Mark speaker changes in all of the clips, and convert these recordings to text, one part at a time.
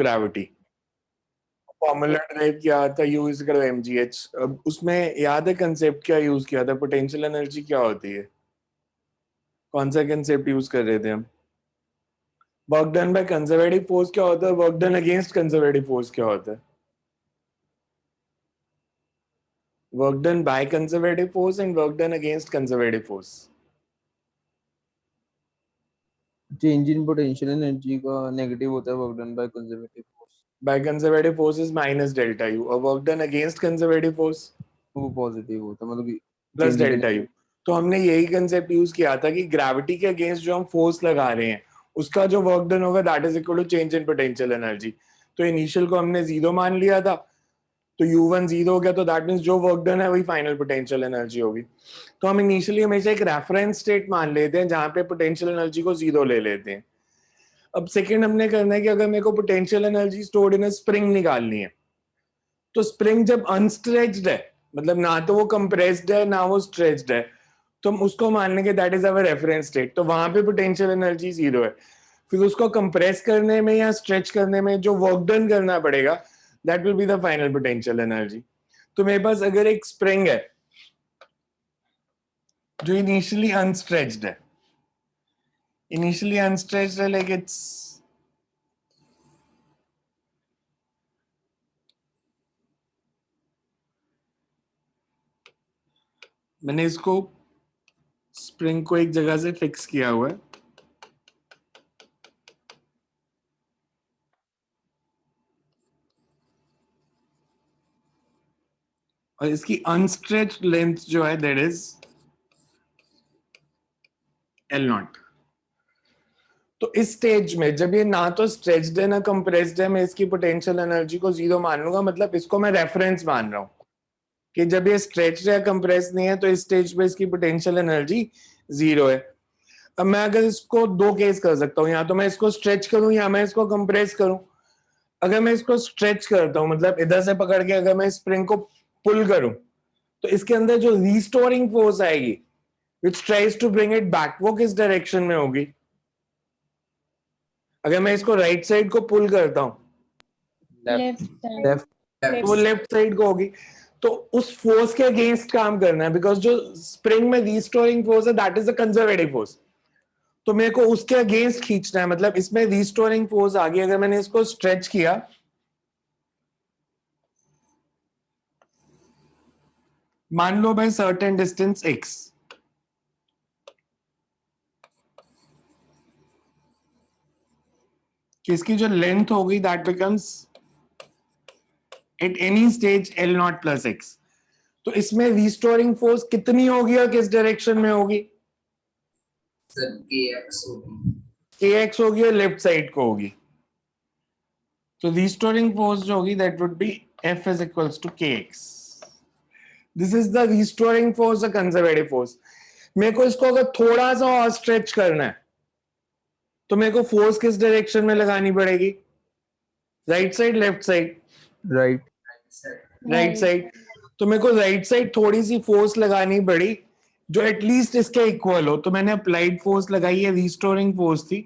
Speaker 1: Gravity formula drive किया था U is equal to mgh। अब उसमें याद है कंसेप्ट क्या यूज किया था, पोटेंशियल एनर्जी क्या होती है, कौन सा कंसेप्ट यूज कर रहे थे हम? Work done by conservative force क्या होता है, work done against conservative force क्या होता है? Work done by conservative force and work done against conservative force.
Speaker 2: Change in potential energy का नेगेटिव होता है work done by conservative force.
Speaker 1: By conservative force is minus delta U और work done against conservative force
Speaker 2: वो positive होता है, मतलब कि
Speaker 1: plus
Speaker 2: change
Speaker 1: delta U. तो हमने यही कंसेप्ट यूज किया था कि ग्रेविटी के अगेंस्ट जो हम फोर्स लगा रहे हैं उसका जो वर्क डन होगा that is equal to change in potential energy. तो इनिशियल को हमने जीरो मान लिया था, तो U1 जीरो हो गया, तो दैट मींस जो वर्क डन है वही फाइनल पोटेंशियल एनर्जी होगी। तो हम इनिशियली हमेशा एक रेफरेंस स्टेट मान लेते हैं जहां पे पोटेंशियल एनर्जी को जीरो ले लेते हैं। अब सेकंड हमने करना है कि अगर मेरे को potential energy stored in a spring निकालनी है, तो स्प्रिंग जब अनस्ट्रेच्ड है, मतलब ना तो वो कंप्रेस्ड है ना वो स्ट्रेच्ड है, तो हम उसको मान लेंगे that is our reference state. तो वहां पे पोटेंशियल एनर्जी जीरो है। फिर उसको कंप्रेस करने में या स्ट्रेच करने में जो वर्क डन करना पड़ेगा that will be the final potential energy. तो मेरे पास अगर एक स्प्रिंग है जो इनिशियली अनस्ट्रेच्ड है, लाइक इट्स मैंने इसको स्प्रिंग को एक जगह से फिक्स किया हुआ है, और इसकी अनस्ट्रेच्ड लेंथ जो है दैट इज L0। तो इस स्टेज में जब ये ना तो स्ट्रेच्ड है ना कंप्रेस्ड है, मैं इसकी पोटेंशियल एनर्जी को जीरो मान लूंगा, मतलब इसको मैं रेफरेंस मान रहा हूं कि जब ये स्ट्रेच्ड या कंप्रेस नहीं है तो इस स्टेज पे इसकी पोटेंशियल एनर्जी जीरो है। अब मैं अगर इसको दो केस कर सकता हूँ, या तो मैं इसको स्ट्रेच करूं या मैं इसको कंप्रेस करूं। अगर मैं इसको स्ट्रेच करता हूं, मतलब इधर से पकड़ के अगर मैं स्प्रिंग को पुल करूं, तो इसके अंदर जो रिस्टोरिंग फोर्स आएगी which tries to bring it back, वो किस डायरेक्शन में होगी? अगर मैं इसको राइट साइड को पुल करता हूं
Speaker 2: लेफ्ट
Speaker 1: तो वो लेफ्ट साइड को होगी। तो उस फोर्स के अगेंस्ट काम करना है, बिकॉज जो स्प्रिंग में रिस्टोरिंग फोर्स है that is a conservative force. तो मेरे को उसके अगेंस्ट खींचना है, मतलब इसमें रिस्टोरिंग फोर्स आ गई। अगर मैंने इसको स्ट्रेच किया, मान लो बाय सर्टेन डिस्टेंस x, कि इसकी जो लेंथ होगी that becomes at any stage L0 plus x। तो इसमें रिस्टोरिंग फोर्स कितनी होगी और किस डायरेक्शन में होगी? kx होगी और लेफ्ट साइड को होगी। तो रिस्टोरिंग फोर्स जो होगी that would be F is equals to kx। This is the restoring force, the conservative force. मेरे को इसको अगर थोड़ा सा और स्ट्रेच करना है तो मेरे को फोर्स किस डायरेक्शन में लगानी पड़ेगी? Right side left side?
Speaker 2: Right
Speaker 1: right side. तो मेरे को राइट साइड थोड़ी सी फोर्स लगानी पड़ी जो एटलीस्ट इसके इक्वल हो। तो मैंने अप्लाइड फोर्स लगाई है, रिस्टोरिंग फोर्स थी,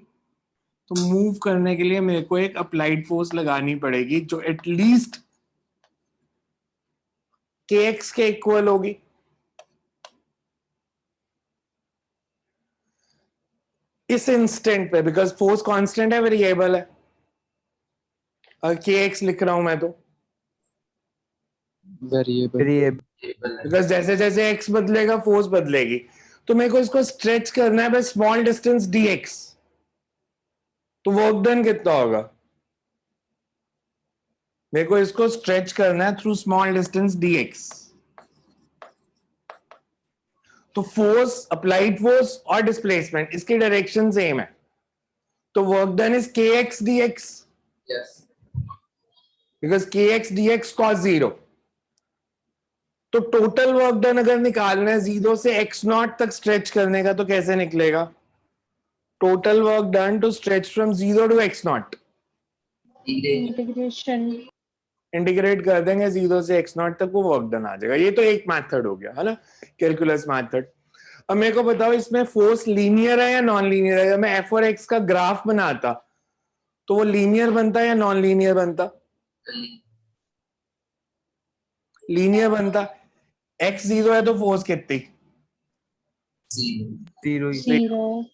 Speaker 1: तो मूव करने के लिए मेरे को एक अप्लाइड फोर्स लगानी पड़ेगी जो एटलीस्ट kx के इक्वल होगी। इस इंस्टेंट पे, बिकॉज फोर्स कांस्टेंट है, वेरिएबल है, और kx लिख रहा हूं मैं तो
Speaker 2: वेरिएबल
Speaker 1: बिकॉज जैसे जैसे x बदलेगा फोर्स बदलेगी। तो मेरे को इसको स्ट्रेच करना है बाय स्मॉल डिस्टेंस dx। तो वर्क डन कितना होगा? मेरे को इसको स्ट्रेच करना है थ्रू स्मॉल डिस्टेंस dx। तो फोर्स, अप्लाइड फोर्स और डिस्प्लेसमेंट इसकी डायरेक्शन सेम है, तो work done is kx dx, because kx dx cos zero. तो टोटल वर्क डन अगर निकालना है जीरो से x नॉट तक स्ट्रेच करने का, तो कैसे निकलेगा? Total work done to stretch from zero to x naught, integrate कर देंगे जीरो से x नॉट तक, वो वर्क डन आ जाएगा। ये तो एक मेथड हो गया है ना, कैलकुलस मेथड। अब मेरे को बताओ इसमें फोर्स लीनियर है या नॉन लीनियर है? अगर मैं f और x का ग्राफ बनाता तो वो लीनियर बनता या नॉन लीनियर बनता? लीनियर बनता। x 0 है तो फोर्स कितनी?
Speaker 2: जीरो ही।
Speaker 3: जीरो।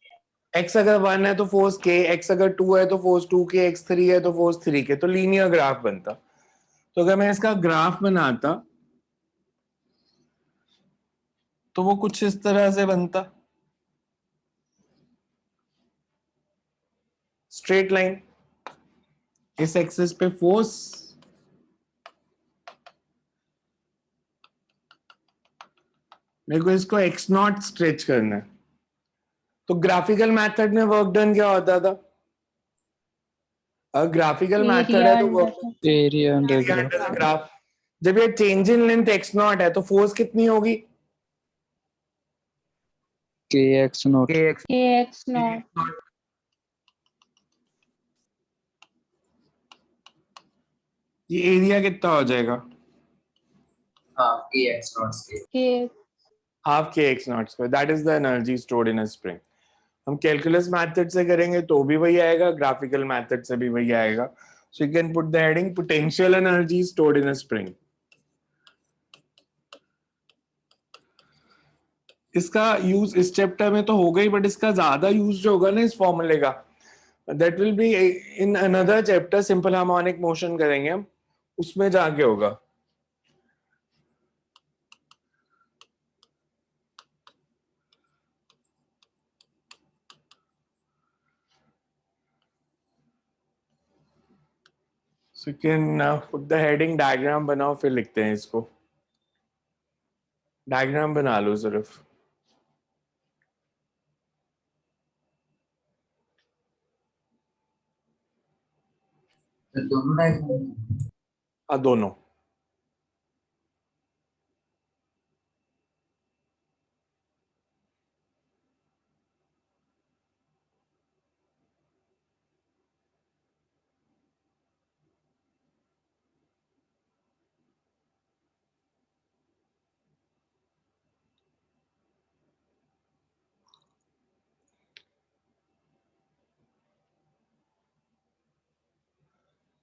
Speaker 1: x अगर 1 है तो फोर्स k, x अगर 2 है तो फोर्स 2 k, x 3 है तो फोर्स 3 k, तो लीनियर ग्राफ बनता। तो अगर मैं इसका ग्राफ बनाता तो वो कुछ इस तरह से बनता, स्ट्रेट लाइन। इस एक्सिस पे फोर्स, मेरे को इसको x नॉट स्ट्रेच करना है। तो ग्राफिकल मेथड में वर्क डन क्या होता था? अगर ग्राफिकल मेथड
Speaker 3: एरिया
Speaker 1: है तो
Speaker 3: under
Speaker 1: work
Speaker 2: area under
Speaker 1: area
Speaker 2: graph.
Speaker 1: Under the graph. जब ये change in length x not है तो फोर्स कितनी होगी?
Speaker 2: के एक्स नॉट।
Speaker 3: के एक्स नॉट।
Speaker 1: ये एरिया कितना हो जाएगा?
Speaker 3: के
Speaker 1: half K X naught square, that is the energy stored in a spring. हम कैलकुलस मेथड से करेंगे तो भी वही आएगा, ग्राफिकल मेथड से भी वही आएगा। So you can put the heading potential energy stored in a spring. इसका यूज इस चैप्टर में तो होगा ही, बट इसका ज्यादा यूज जो होगा ना इस फॉर्मूले का, that will be in another chapter, simple harmonic motion करेंगे हम, उसमें जाके होगा। So you can put the heading, diagram बनाओ फिर लिखते हैं इसको। डायग्राम बना लो सिर्फ।
Speaker 3: दोनों डायग्राम।
Speaker 1: हाँ दोनों।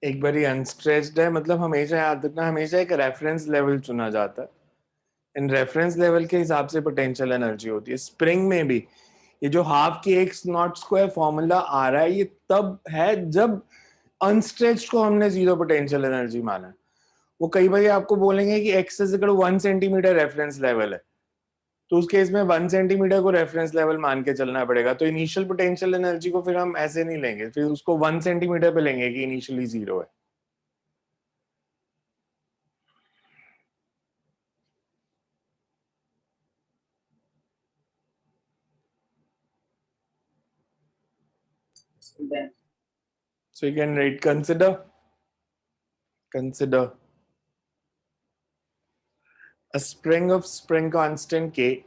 Speaker 1: एक बारी अनस्ट्रेच्ड है मतलब हमेशा याद रखना, हमेशा एक रेफरेंस लेवल चुना जाता है। इन रेफरेंस लेवल के हिसाब से पोटेंशियल एनर्जी होती है। स्प्रिंग में भी ये जो half K X naught square formula आ रहा है, ये तब है जब अनस्ट्रेच्ड को हमने जीरो पोटेंशियल एनर्जी माना है। वो कई बार आपको बोलेंगे कि X is equal to 1 centimetre reference level है, तो उस केस में 1 सेंटीमीटर को रेफरेंस लेवल मान के चलना पड़ेगा। तो इनिशियल पोटेंशियल एनर्जी को फिर हम ऐसे नहीं लेंगे, फिर उसको 1 सेंटीमीटर पे लेंगे कि इनिशियली जीरो है। So you can write, consider a spring of spring constant K.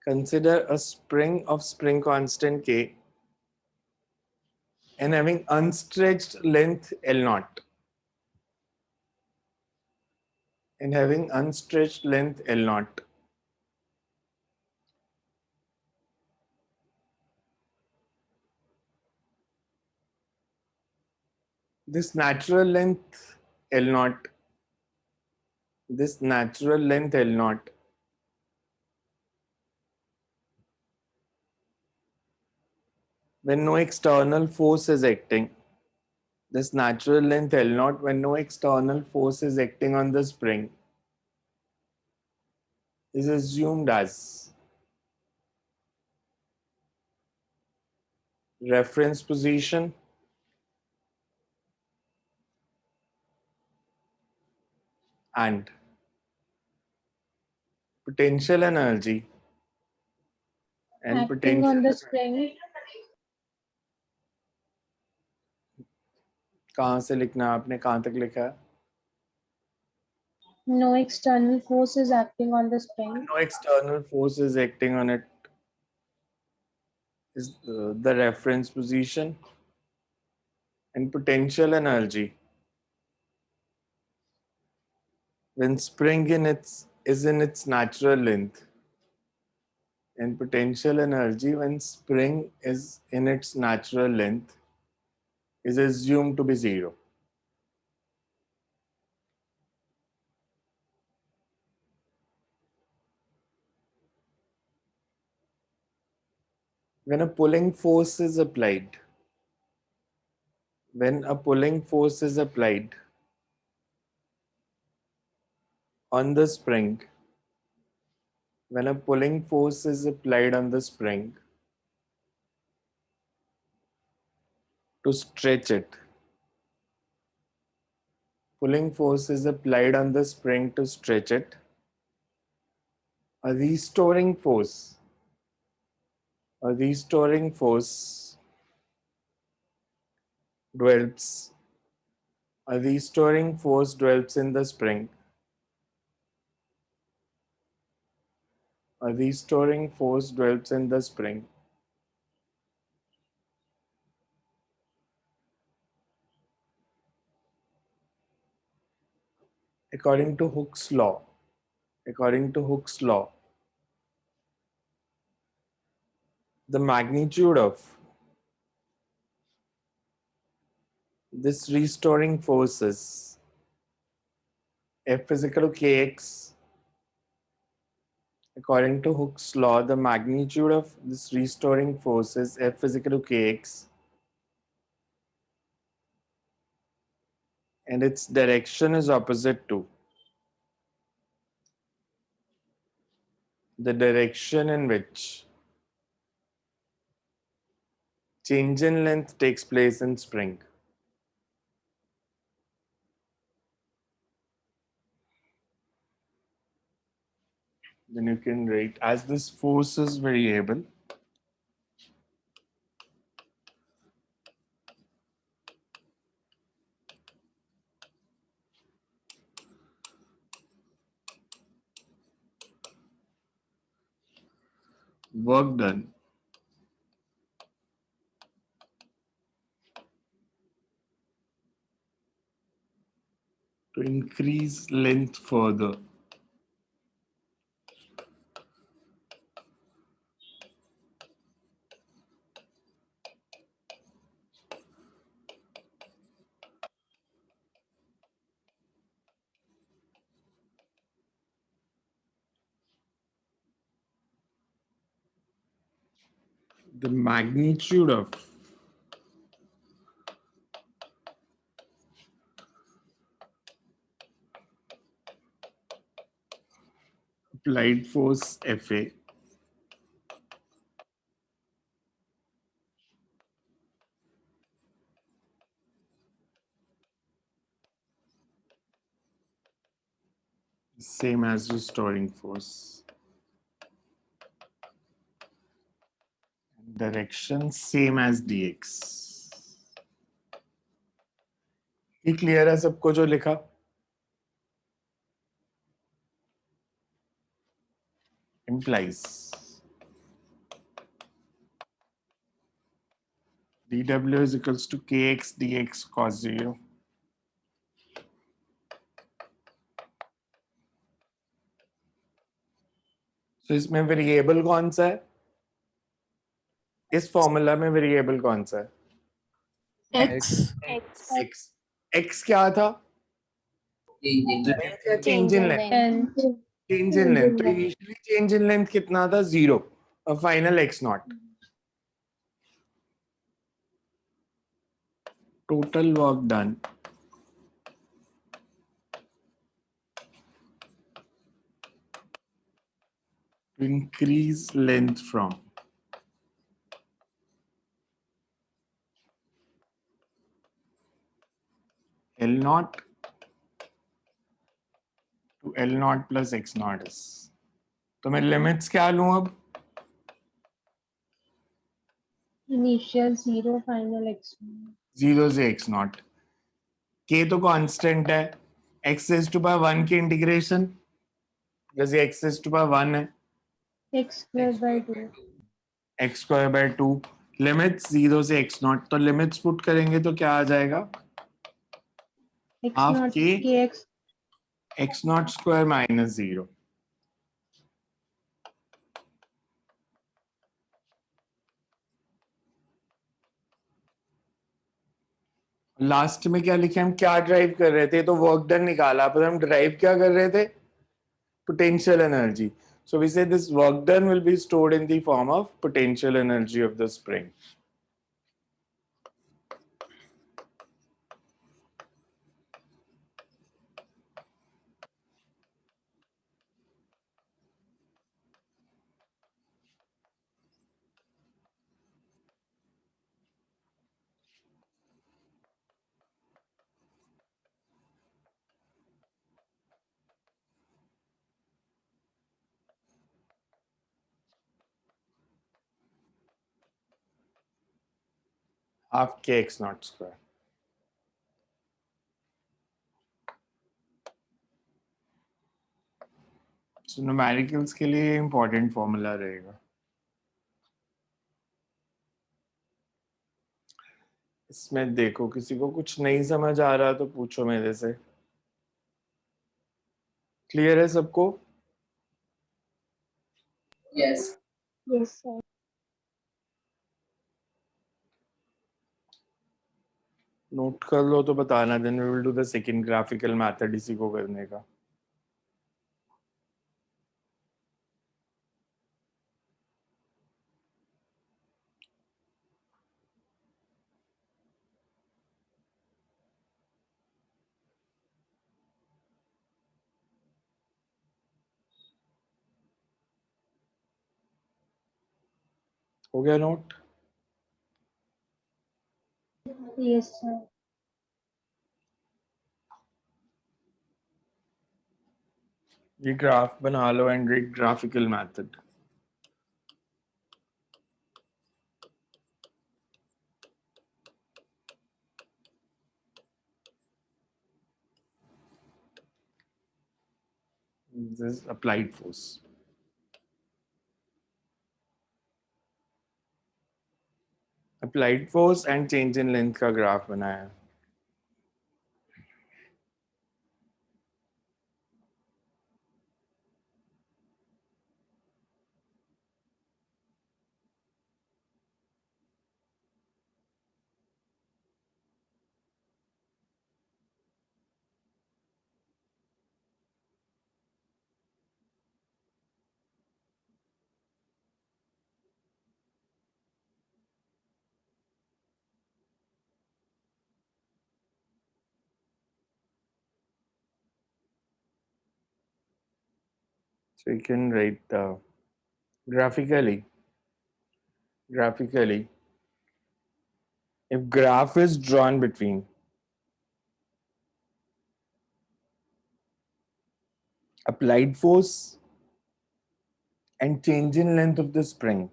Speaker 1: Consider a spring of spring constant K and having unstretched length L naught. And having unstretched length L naught. This natural length L naught, this natural length L naught when no external force is acting, this natural length L naught when no external force is acting on the spring is assumed as reference position and potential energy and
Speaker 3: acting
Speaker 1: potential
Speaker 3: on the spring.
Speaker 1: कहाँ से लिखना है आपने, कहाँ तक लिखा है?
Speaker 3: No external force is acting on the spring.
Speaker 1: No external force is acting on it is the reference position and potential energy when spring is in its natural length, and potential energy when spring is in its natural length is assumed to be 0. When a pulling force is applied, on the spring, when a pulling force is applied on the spring to stretch it, pulling force is applied on the spring to stretch it, a restoring force dwells in the spring. A restoring force dwells in the spring. According to Hooke's law, the magnitude of this restoring force is F is equal to kx. According to Hooke's law, the magnitude of this restoring force is F is equal to kx, and its direction is opposite to the direction in which change in length takes place in spring. Then you can write, as this force is variable, work done to increase length further the magnitude of applied force Fa is same as restoring force. Direction same as dx. ये clear है सबको जो लिखा? Implies dw is equals to kx dx cos 0. तो इसमें variable कौन सा है? इस फॉर्मूला में वेरिएबल कौन सा है?
Speaker 2: X.
Speaker 1: x. x क्या था? Change in length.
Speaker 3: Length.
Speaker 1: Change in length. तो इनिशियली चेंज इन लेंथ कितना था? 0. और final x not. Total work done to increase length from L naught to L naught plus X naught is. तो मैं limits क्या लूं अब?
Speaker 3: Initial 0, final x.
Speaker 1: 0 से X naught. K तो कांस्टेंट है. X raised to power 1 की integration जैसे X raised to power 1 है.
Speaker 3: X squared by 2.
Speaker 1: X square by 2. Limits 0 से X naught. तो लिमिट्स पुट करेंगे तो क्या आ जाएगा?
Speaker 3: X
Speaker 1: Half
Speaker 3: naught
Speaker 1: K
Speaker 3: kx.
Speaker 1: X naught square minus 0. Last में क्या लिखे, हम क्या ड्राइव कर रहे थे, तो वर्क डन निकाला, पर हम ड्राइव क्या कर रहे थे, potential energy. So we say this work done will be stored in the form of potential energy of the spring. Half kx naught square. So numericals के लिए important formula रहेगा. इसमें देखो किसी को कुछ नहीं समझ आ रहा तो पूछो मेरे से. क्लियर है सबको?
Speaker 4: Yes.
Speaker 3: Yes, sir.
Speaker 1: नोट कर लो तो बताना, then we will do the second graphical method इसी को करने का. हो गया नोट?
Speaker 3: Yes, sir.
Speaker 1: ये ग्राफ बना लो and read graphical method. This is applied force. Applied force and change in length का ग्राफ बनाया है. So you can write graphically, if graph is drawn between applied force and change in length of the spring,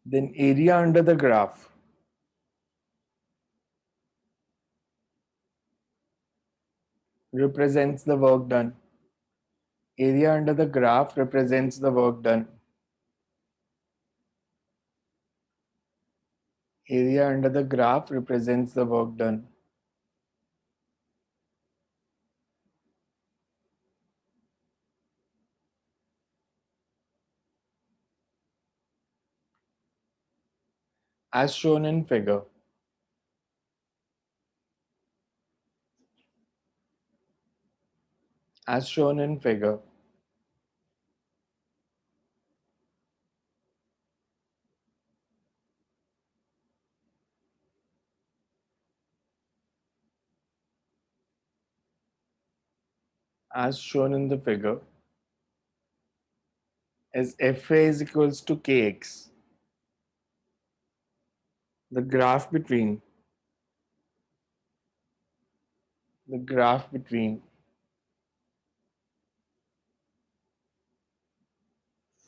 Speaker 1: then area under the graph represents the work done. Area under the graph represents the work done. Area under the graph represents the work done. As shown in figure. As shown in figure. As shown in the figure, as Fa is equals to Kx. The graph between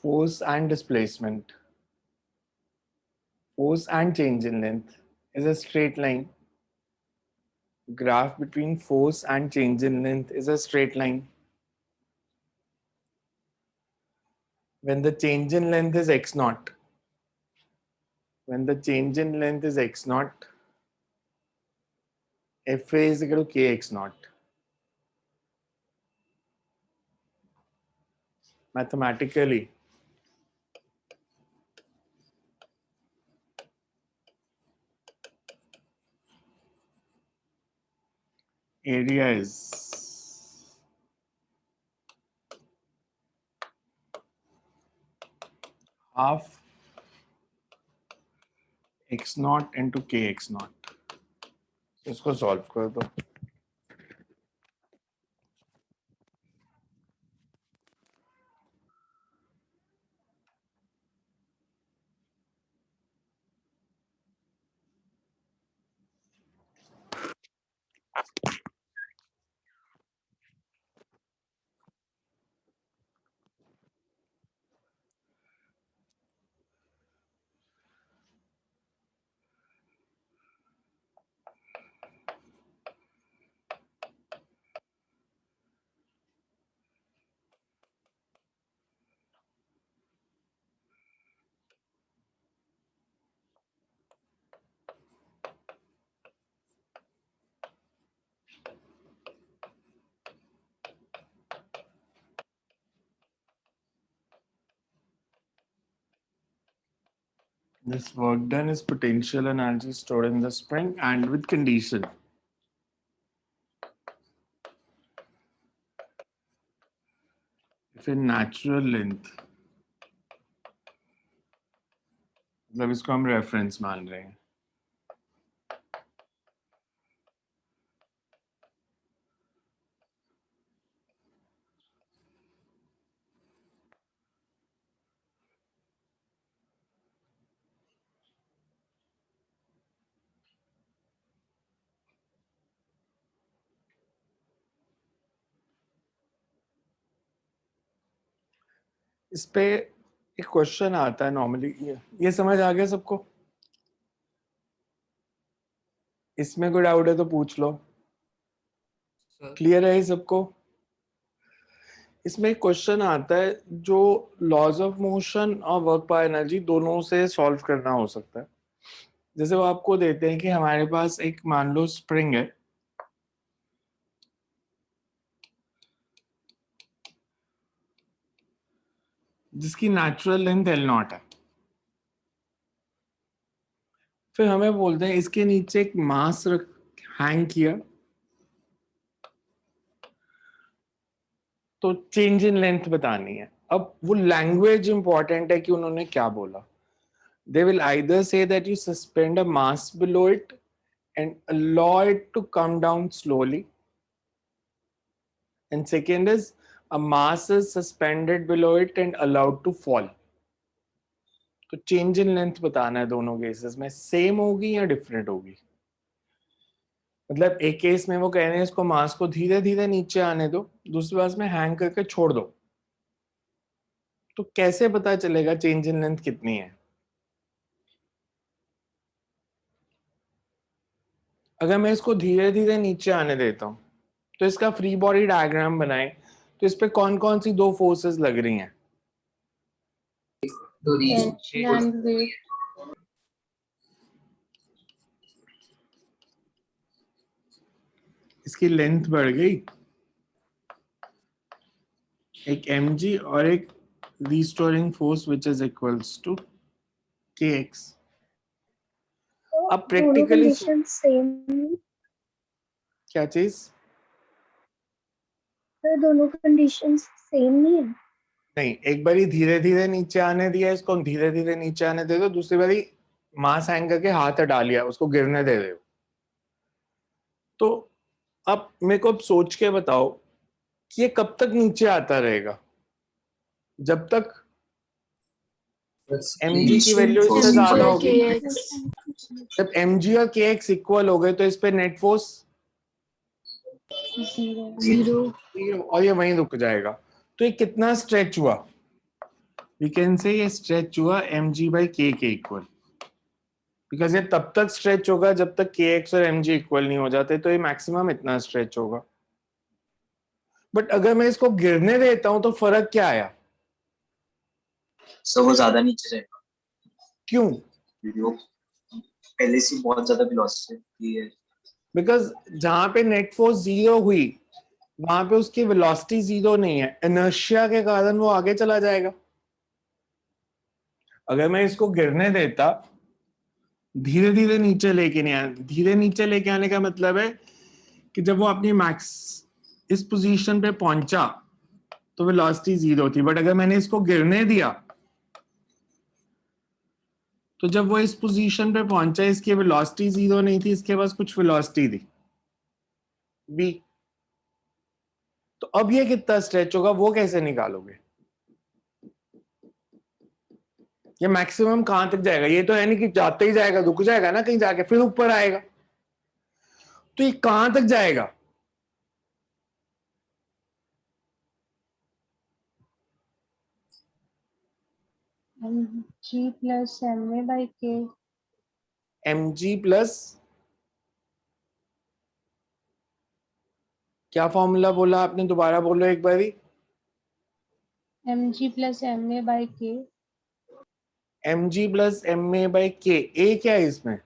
Speaker 1: force and displacement, force and change in length is a straight line. Graph between force and change in length is a straight line. When the change in length is x naught, Fa is equal to kx naught. Mathematically, area is half x naught into kx naught. इसको solve कर दो. This work done is potential energy stored in the spring and with condition. If in natural length, मतलब इसको हम reference मान रहे हैं. इस पे एक क्वेश्चन आता है नॉर्मली, ये समझ आ गया सबको? इसमें कोई डाउट है तो पूछ लो. क्लियर है ये सबको? इसमें एक क्वेश्चन आता है जो लॉज ऑफ मोशन और वर्क बाय एनर्जी दोनों से सॉल्व करना हो सकता है. जैसे वो आपको देते हैं कि हमारे पास एक मान लो स्प्रिंग है जिसकी नेचुरल लेंथ L नॉट है. फिर हमें बोलते हैं इसके नीचे एक मास हैंग किया तो चेंज इन लेंथ बतानी है. अब वो लैंग्वेज इंपॉर्टेंट है कि उन्होंने क्या बोला. They will either say that you suspend a mass below it and allow it to come down slowly. And second is a mass is suspended below it and allowed to fall. तो change in length बताना है दोनों cases में. Same होगी या different होगी? मतलब एक केस में वो कह रहे हैं इसको मास को धीरे धीरे नीचे आने दो, दूसरे केस में हैंग करके छोड़ दो. तो कैसे पता चलेगा चेंज इन लेंथ कितनी है? अगर मैं इसको धीरे धीरे नीचे आने देता हूं तो इसका फ्री बॉडी डायग्राम बनाएं तो इस पे कौन कौन सी दो फोर्सेस लग रही हैं?
Speaker 3: tension and weight.
Speaker 1: इसकी लेंथ बढ़ गई, एक mg और एक restoring force which is equals to kx. अब
Speaker 3: दोनों
Speaker 1: प्रैक्टिकली
Speaker 3: कंडीशन सेम,
Speaker 1: क्या चीज?
Speaker 3: दोनों कंडीशन सेम नहीं है.
Speaker 1: नहीं, एक बारी धीरे धीरे नीचे आने दिया, इसको धीरे धीरे नीचे आने दे दो, दूसरी बारी मास हैंग करके हाथ हटा लिया, उसको गिरने दे दो. तो अब मेरे को अब सोच के बताओ कि ये कब तक नीचे आता रहेगा? जब तक mg की वैल्यू इससे ज्यादा होगी. जब mg और kx इक्वल हो गए तो इस पे नेट फोर्स
Speaker 3: जीरो.
Speaker 1: और ये वहीं रुक जाएगा. तो ये कितना स्ट्रेच हुआ? वी कैन से ये स्ट्रेच हुआ mg by k के इक्वल, बिकॉज ये तब तक स्ट्रेच होगा जब तक kx और mg इक्वल नहीं हो जाते. तो ये मैक्सिमम इतना स्ट्रेच होगा. बट अगर मैं इसको गिरने देता हूं तो फर्क क्या आया?
Speaker 4: सो वो ज्यादा नीचे जाएगा.
Speaker 1: क्यों?
Speaker 4: वीडियो पहले से बहुत ज्यादा वेलोसिटी है.
Speaker 1: बिकॉज जहां पे नेट फोर्स जीरो हुई वहां पे उसकी वेलोसिटी जीरो नहीं है, इनर्शिया के कारण वो आगे चला जाएगा. अगर मैं इसको गिरने देता, धीरे धीरे नीचे लेके नहीं आया, धीरे नीचे लेके आने का मतलब है कि जब वो अपनी मैक्स इस पोजीशन पे पहुंचा तो वेलोसिटी 0 थी, बट अगर मैंने इसको गिरने दिया तो जब वो इस पोजीशन पे पहुंचा इसकी वेलोसिटी 0 नहीं थी, इसके पास कुछ वेलोसिटी थी v। तो अब ये कितना स्ट्रेच होगा वो कैसे निकालोगे? ये मैक्सिमम कहां तक जाएगा? ये तो है नहीं कि जाते ही जाएगा, रुक जाएगा ना कहीं जाके फिर ऊपर आएगा। तो ये कहां तक जाएगा?
Speaker 3: mg plus ma by k.
Speaker 1: mg plus क्या फॉर्मूला बोला आपने? दोबारा बोलो एक बारी।
Speaker 3: mg plus ma by k.
Speaker 1: mg plus ma by k। a क्या है इसमें?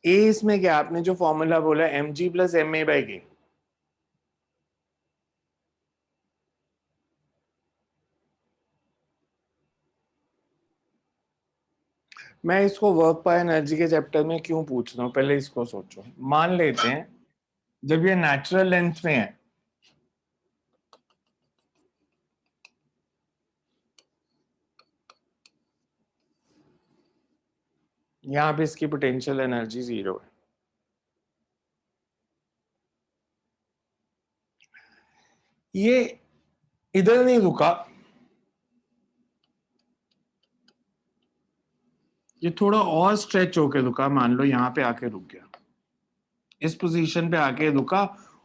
Speaker 1: a इसमें क्या? आपने जो फॉर्मूला बोला mg plus ma by k। मैं इसको वर्क पर एनर्जी के चैप्टर में क्यों पूछ रहा हूं, पहले इसको सोचो। मान लेते हैं जब ये नेचुरल लेंथ में है, यहां पे इसकी पोटेंशियल एनर्जी 0 है। ये इधर नहीं रुका, ये थोड़ा और स्ट्रेच होके रुका, मान लो यहां पे आके रुक गया, इस पोजीशन पे आके रुका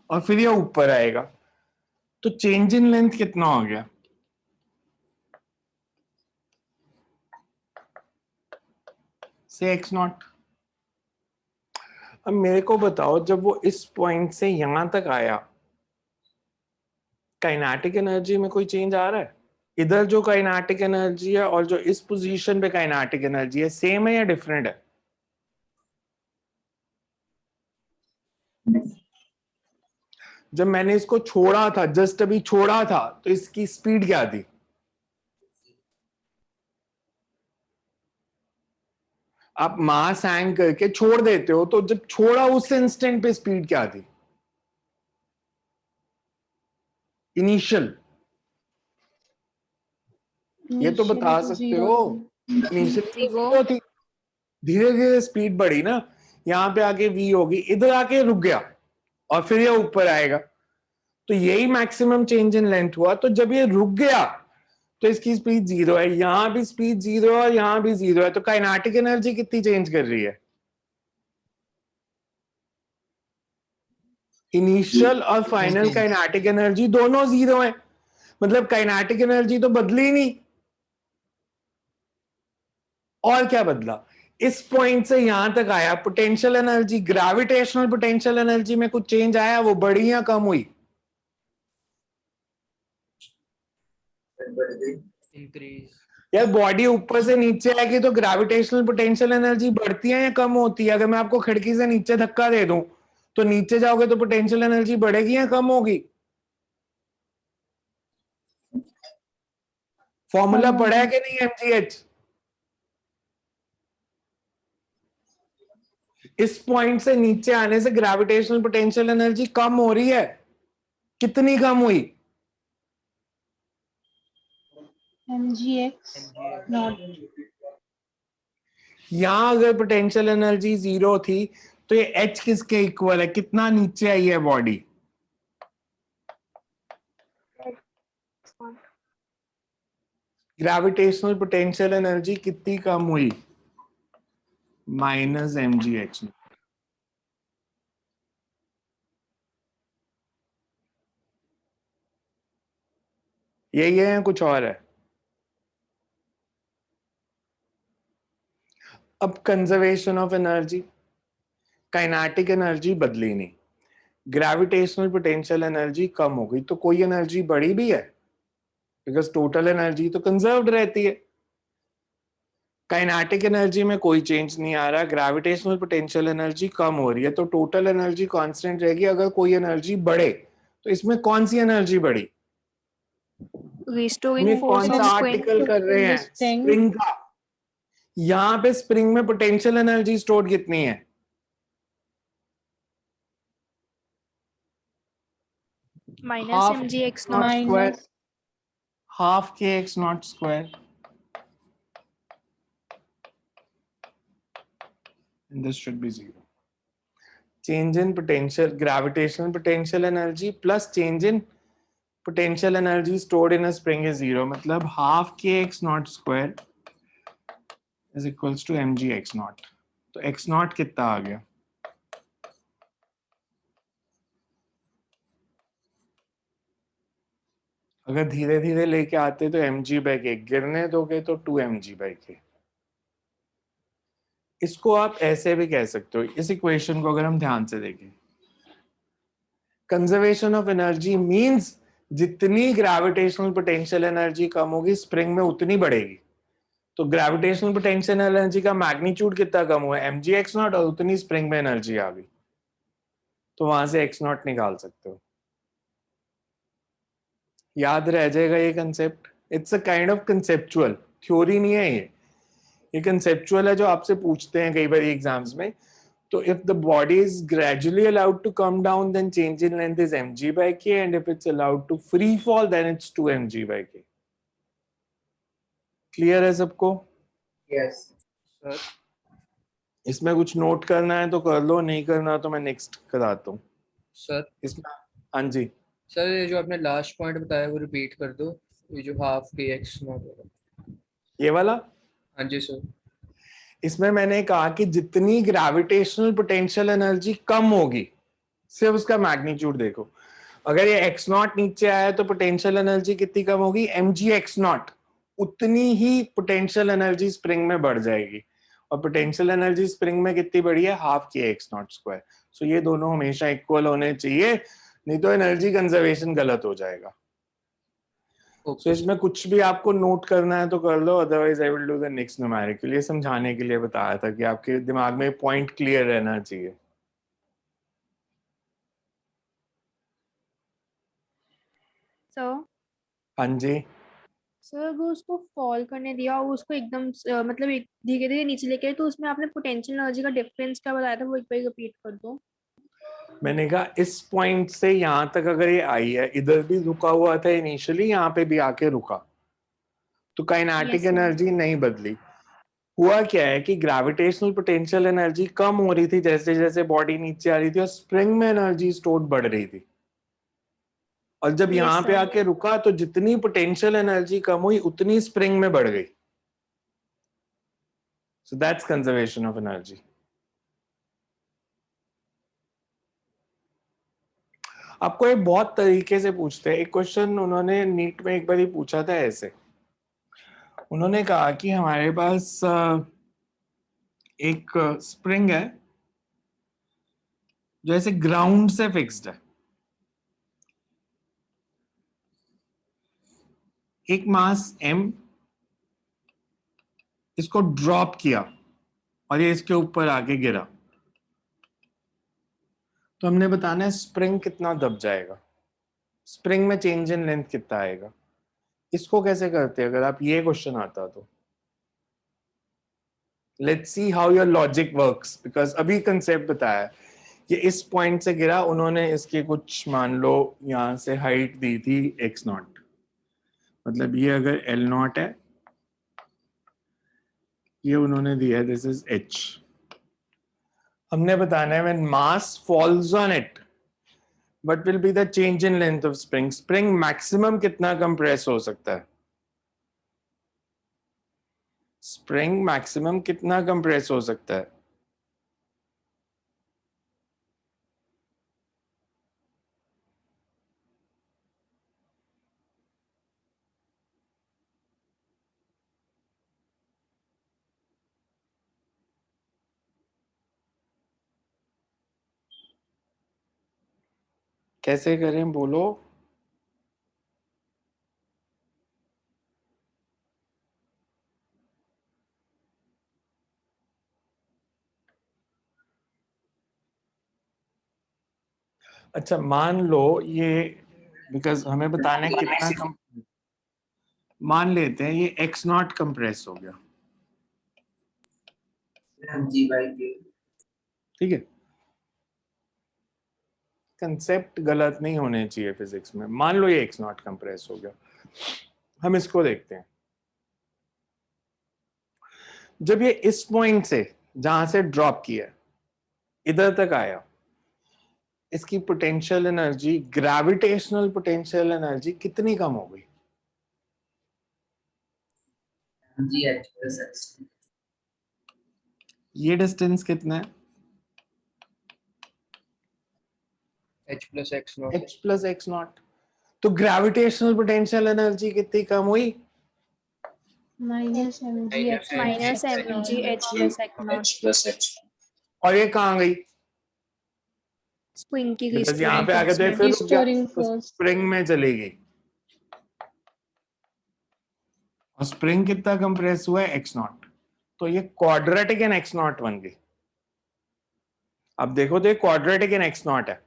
Speaker 1: और फिर ये ऊपर आएगा, तो चेंज इन लेंथ कितना हो गया? से x0। अब मेरे को बताओ जब वो इस पॉइंट से यहां तक आया, काइनेटिक एनर्जी में कोई चेंज आ रहा है? इधर जो काइनेटिक एनर्जी है और जो इस पोजीशन पे काइनेटिक एनर्जी है, सेम है या डिफरेंट है? जब मैंने इसको छोड़ा था, जस्ट अभी छोड़ा था, तो इसकी स्पीड क्या थी? आप मास हैंग करके छोड़ देते हो, तो जब छोड़ा उस इंस्टेंट पे स्पीड क्या थी इनिशियल? ये तो बता सकते हो। इनिशियल तो थी, धीरे धीरे स्पीड बढ़ी ना, यहां पे आके v होगी, इधर आके रुक गया और फिर ये ऊपर आएगा, तो यही मैक्सिमम चेंज इन लेंथ हुआ। तो जब ये रुक गया तो इसकी स्पीड 0 है, यहां भी स्पीड 0 है और यहां भी 0 है, तो काइनेटिक एनर्जी कितनी चेंज कर रही है? इनिशियल और फाइनल काइनेटिक एनर्जी दोनों 0 है, मतलब काइनेटिक एनर्जी तो बदली नहीं। और क्या बदला? इस पॉइंट से यहां तक आया, potential energy, gravitational potential energy में कुछ चेंज आया? वो बढ़ी या कम हुई? यार बॉडी ऊपर से नीचे आएगी तो ग्रेविटेशनल पोटेंशियल एनर्जी बढ़ती है या कम होती है? अगर मैं आपको खिड़की से नीचे धक्का दे दूं तो नीचे जाओगे तो पोटेंशियल एनर्जी बढ़ेगी या कम होगी? फॉर्मूला पढ़ा है कि नहीं mgh? इस पॉइंट से नीचे आने से ग्रेविटेशनल पोटेंशियल एनर्जी कम हो रही है, कितनी कम हुई?
Speaker 3: mgx not.
Speaker 1: यहां अगर पोटेंशियल एनर्जी 0 थी तो ये h किसके इक्वल है? कितना नीचे आई है बॉडी? ग्रेविटेशनल पोटेंशियल एनर्जी कितनी कम हुई? Minus mgh। यही है या कुछ और है? अब conservation of energy, kinetic energy बदली नहीं, ग्रेविटेशनल पोटेंशियल एनर्जी कम हो गई, तो कोई एनर्जी बढ़ी भी है? बिकॉज टोटल एनर्जी तो कंजर्व्ड रहती है। काइनेटिक एनर्जी में कोई चेंज नहीं आ रहा, ग्रेविटेशनल पोटेंशियल एनर्जी कम हो रही है, तो टोटल एनर्जी कांस्टेंट रहेगी। अगर कोई एनर्जी बढ़े तो इसमें कौन सी एनर्जी बढ़ी?
Speaker 5: Restoring
Speaker 1: में
Speaker 5: force
Speaker 1: कौन
Speaker 5: of
Speaker 1: सा
Speaker 5: spring.
Speaker 1: आर्टिकल कर रहे हैं?
Speaker 3: Spring.
Speaker 1: स्प्रिंग का। यहाँ पे स्प्रिंग में पोटेंशियल एनर्जी स्टोर कितनी है?
Speaker 5: Minus
Speaker 1: half
Speaker 5: M G X
Speaker 1: naught
Speaker 5: naught
Speaker 1: square,
Speaker 3: minus
Speaker 1: half K X naught square, and this should be 0. Change in potential, gravitational potential energy plus change in potential energy stored in a spring is 0. मतलब half kx naught square is equals to mg x naught. तो x naught कितना आ गया? अगर धीरे धीरे लेके आते तो mg by k, गिरने दोगे तो 2mg by k. इसको आप ऐसे भी कह सकते हो, इस इक्वेशन को अगर हम ध्यान से देखें, कंजर्वेशन ऑफ एनर्जी मींस जितनी ग्रेविटेशनल पोटेंशियल एनर्जी कम होगी स्प्रिंग में उतनी बढ़ेगी. तो ग्रेविटेशनल पोटेंशियल एनर्जी का मैग्नीट्यूड कितना कम हुआ? mg x नॉट, और उतनी स्प्रिंग में एनर्जी आ गई. तो वहां से x नॉट निकाल सकते हो. याद रह जाएगा ये concept. It's a kind of conceptual theory नहीं है ये कंसेप्चुअल है जो आपसे पूछते हैं कई बार एग्जाम्स में. तो if the body is gradually allowed to come down, then change in length is mg by k, and if it's allowed to free fall, then it's 2mg by k. Clear है सबको?
Speaker 4: Yes
Speaker 2: sir
Speaker 1: इसमें कुछ note करना है तो कर लो, नहीं करना तो मैं नेक्स्ट कराता हूँ.
Speaker 2: सर
Speaker 1: इसमें हाँ जी,
Speaker 2: सर ये जो आपने लास्ट पॉइंट बताया वो रिपीट कर दो, ये जो हाफ के एक्स नॉट होगा.
Speaker 1: ये वाला.
Speaker 2: हाँ जी सर.
Speaker 1: इसमें मैंने कहा कि जितनी ग्रेविटेशनल पोटेंशियल एनर्जी कम होगी, सिर्फ उसका मैग्नीट्यूड देखो. अगर ये x नॉट नीचे आया तो पोटेंशियल एनर्जी कितनी कम होगी? mg x not. उतनी ही पोटेंशियल एनर्जी स्प्रिंग में बढ़ जाएगी. और पोटेंशियल एनर्जी स्प्रिंग में कितनी बढ़ी है? Half K X naught square. सो ये दोनों हमेशा इक्वल होने चाहिए, नहीं तो एनर्जी कंजर्वेशन गलत हो जाएगा. सो इसमें कुछ भी आपको नोट करना है तो कर लो, otherwise I will do the next numerical. ये समझाने के लिए बताया था कि आपके दिमाग में पॉइंट क्लियर रहना चाहिए.
Speaker 5: सर
Speaker 1: हाँ जी,
Speaker 5: सर वो उसको फॉल करने दिया और उसको एकदम मतलब एक धीरे धीरे नीचे लेके आए, तो उसमें आपने पोटेंशियल एनर्जी का डिफरेंस क्या बताया था वो एक बार रिपीट कर दो.
Speaker 1: मैंने कहा इस पॉइंट से यहां तक अगर ये आई है, इधर भी रुका हुआ था इनिशियली, यहाँ पे भी आके रुका, तो काइनेटिक
Speaker 5: Yes, sir.
Speaker 1: एनर्जी नहीं बदली. हुआ क्या है कि ग्रेविटेशनल पोटेंशियल एनर्जी कम हो रही थी जैसे जैसे बॉडी नीचे आ रही थी, और स्प्रिंग में एनर्जी स्टोर बढ़ रही थी. और जब
Speaker 5: Yes,
Speaker 1: यहाँ पे
Speaker 5: sir.
Speaker 1: आके रुका तो जितनी पोटेंशियल एनर्जी कम हुई उतनी स्प्रिंग में बढ़ गई. So that's conservation of energy. आपको ये बहुत तरीके से पूछते हैं. एक क्वेश्चन उन्होंने नीट में एक बार ही पूछा था ऐसे. उन्होंने कहा कि हमारे पास एक स्प्रिंग है जो ऐसे ग्राउंड से फिक्स्ड है. एक मास m, इसको ड्रॉप किया और ये इसके ऊपर आके गिरा, तो हमने बताना है स्प्रिंग कितना दब जाएगा, स्प्रिंग में चेंज इन लेंथ कितना आएगा. इसको कैसे करते हैं? अगर आप ये क्वेश्चन आता तो let's see how your logic works, because अभी कंसेप्ट बताया है. ये इस पॉइंट से गिरा, उन्होंने इसके कुछ मान लो यहां से हाइट दी थी x नॉट, मतलब ये अगर l नॉट है, ये उन्होंने दिया है दिस इज h. हमने बताना है when mass falls on it what will be the change in length of spring. Spring maximum कितना कंप्रेस हो सकता है? स्प्रिंग मैक्सिमम कितना कंप्रेस हो सकता है? कैसे करें बोलो? अच्छा मान लो ये, बिकॉज हमें बताना है कितना कम, मान लेते हैं ये x नॉट कंप्रेस हो गया.
Speaker 6: mg by k.
Speaker 1: ठीक है, कंसेप्ट गलत नहीं होने चाहिए फिजिक्स में। मान लो ये एक्स नॉट कंप्रेस हो गया, हम इसको देखते हैं। जब ये इस पॉइंट से जहां से ड्रॉप किया इधर तक आया, इसकी potential energy, gravitational potential energy कितनी कम हो गई?
Speaker 6: mg h plus x.
Speaker 1: ये डिस्टेंस कितना है?
Speaker 2: h plus x naught.
Speaker 1: h plus x not. तो ग्रेविटेशनल पोटेंशियल एनर्जी कितनी कम हुई?
Speaker 3: minus mg h
Speaker 5: minus mg h plus x not.
Speaker 4: h plus h.
Speaker 1: और ये कहाँ गई?
Speaker 5: स्प्रिंग की
Speaker 1: बिकॉज यहाँ पे आके तो ये फिर रुक गया,
Speaker 3: Restoring
Speaker 1: तो
Speaker 3: force.
Speaker 1: स्प्रिंग में चली गई। और स्प्रिंग कितना कंप्रेस हुआ है? X not. तो ये क्वाड्रेटिक इन एक्स नॉट बन गई। अब देखो तो ये क्वाड्रेटिक इन एक्स नॉट है,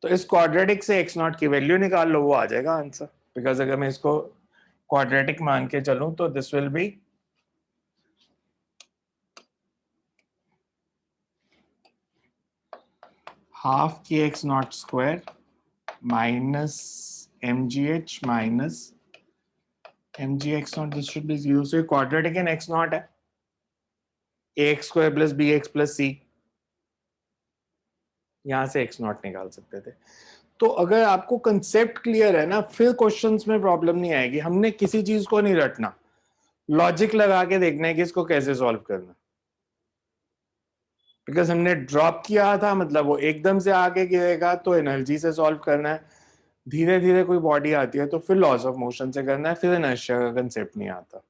Speaker 1: तो इस क्वाड्रेटिक से एक्स नॉट की वैल्यू निकाल लो, वो आ जाएगा आंसर। बिकॉज अगर मैं इसको क्वाड्रेटिक मान के चलूं तो this will be half K X naught square minus M G H minus M G X naught, this should be zero. So quadratic in X naught है, A X square plus B X plus C, यहां से x not निकाल सकते थे। तो अगर आपको concept clear है ना, फिर क्वेश्चंस में प्रॉब्लम नहीं आएगी। हमने किसी चीज को नहीं रटना, लॉजिक लगा के देखना है कि इसको कैसे सॉल्व करना। बिकॉज हमने ड्रॉप किया था, मतलब वो एकदम से आगे गिरेगा तो एनर्जी से सॉल्व करना है, धीरे धीरे कोई बॉडी आती है तो फिर लॉस ऑफ मोशन से करना है, फिर इनर्शिया का कंसेप्ट नहीं आता।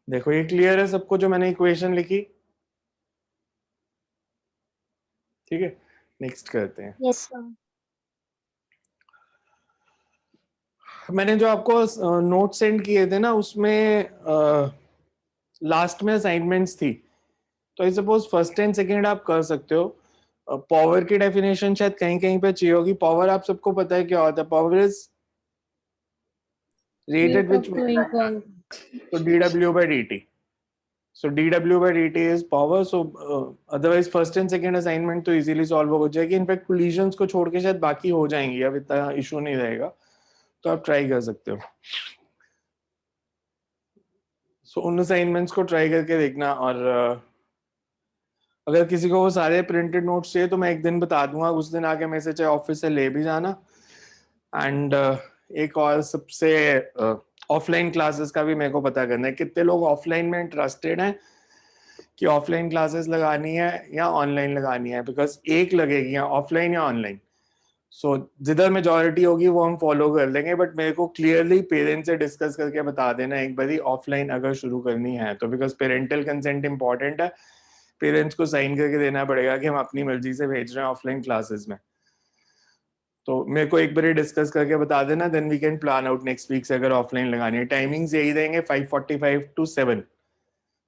Speaker 1: देखो ये क्लियर है सबको जो मैंने इक्वेशन लिखी? ठीक है, नेक्स्ट करते हैं।
Speaker 3: yes sir.
Speaker 1: मैंने जो आपको नोट सेंड किए थे ना, उसमें लास्ट में असाइनमेंट्स थी, तो I suppose first and second आप कर सकते हो। पावर की डेफिनेशन शायद कहीं कहीं पे चाहिए होगी। पावर आप सबको पता है क्या होता है? Power is rated
Speaker 3: Rate of
Speaker 1: which,
Speaker 3: flowing current.
Speaker 1: so dw by dt. So dw by dt is power. So otherwise first and second assignment तो easily solve हो जाएगी। इनफैक्ट collisions को छोड़ के शायद बाकी हो जाएंगी, अब इतना इशू नहीं रहेगा, तो आप ट्राई कर सकते हो। सो उन असाइनमेंट्स को ट्राई करके देखना। और अगर किसी को वो सारे प्रिंटेड नोट्स चाहिए तो मैं एक दिन बता दूंगा, उस दिन आके मेरे से चाहे ऑफिस से ले भी जाना। एंड एक और सबसे ऑफलाइन क्लासेस का भी मेरे को पता करना है, कितने लोग ऑफलाइन में इंटरेस्टेड हैं कि ऑफलाइन क्लासेस लगानी है या ऑनलाइन लगानी है। बिकॉज एक लगेगी या ऑफलाइन या ऑनलाइन, सो जिधर मेजॉरिटी होगी वो हम फॉलो कर लेंगे। बट मेरे को क्लियरली पेरेंट्स से डिस्कस करके बता देना एक बारी ऑफलाइन अगर शुरू करनी है तो, बिकॉज पेरेंटल कंसेंट इंपॉर्टेंट है। पेरेंट्स को साइन करके देना पड़ेगा कि हम अपनी मर्जी से भेज रहे हैं ऑफलाइन क्लासेस में। तो मेरे को एक बार डिस्कस करके बता देना, then we can plan out next week से अगर ऑफलाइन लगानी है। टाइमिंग्स यही देंगे 5:45 to 7।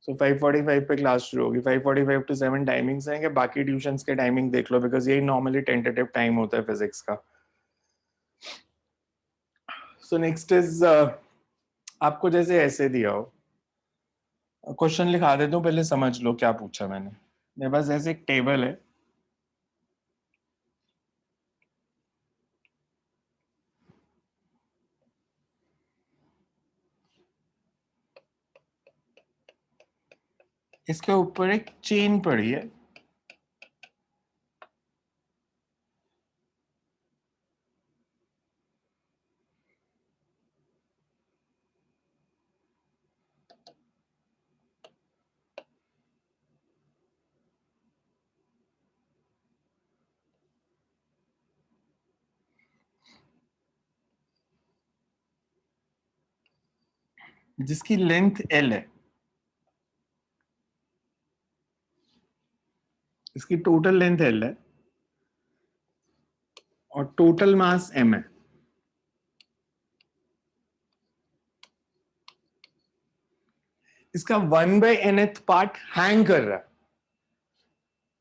Speaker 1: सो 5:45 पे क्लास शुरू होगी, 5:45 to 7 टाइमिंग्स हैं। बाकी ट्यूशंस के टाइमिंग देख लो, बिकॉज यही नॉर्मली टेंटेटिव टाइम होता है फिजिक्स का। सो नेक्स्ट इज आपको जैसे ऐसे दिया हो, क्वेश्चन लिखा देता हूँ, पहले समझ लो क्या पूछा मैंने। मेरे पास ऐसे एक टेबल है, इसके ऊपर एक चेन पड़ी है, जिसकी लेंथ L है। इसकी टोटल लेंथ L है और टोटल मास M है। इसका 1/nth पार्ट हैंग कर रहा है।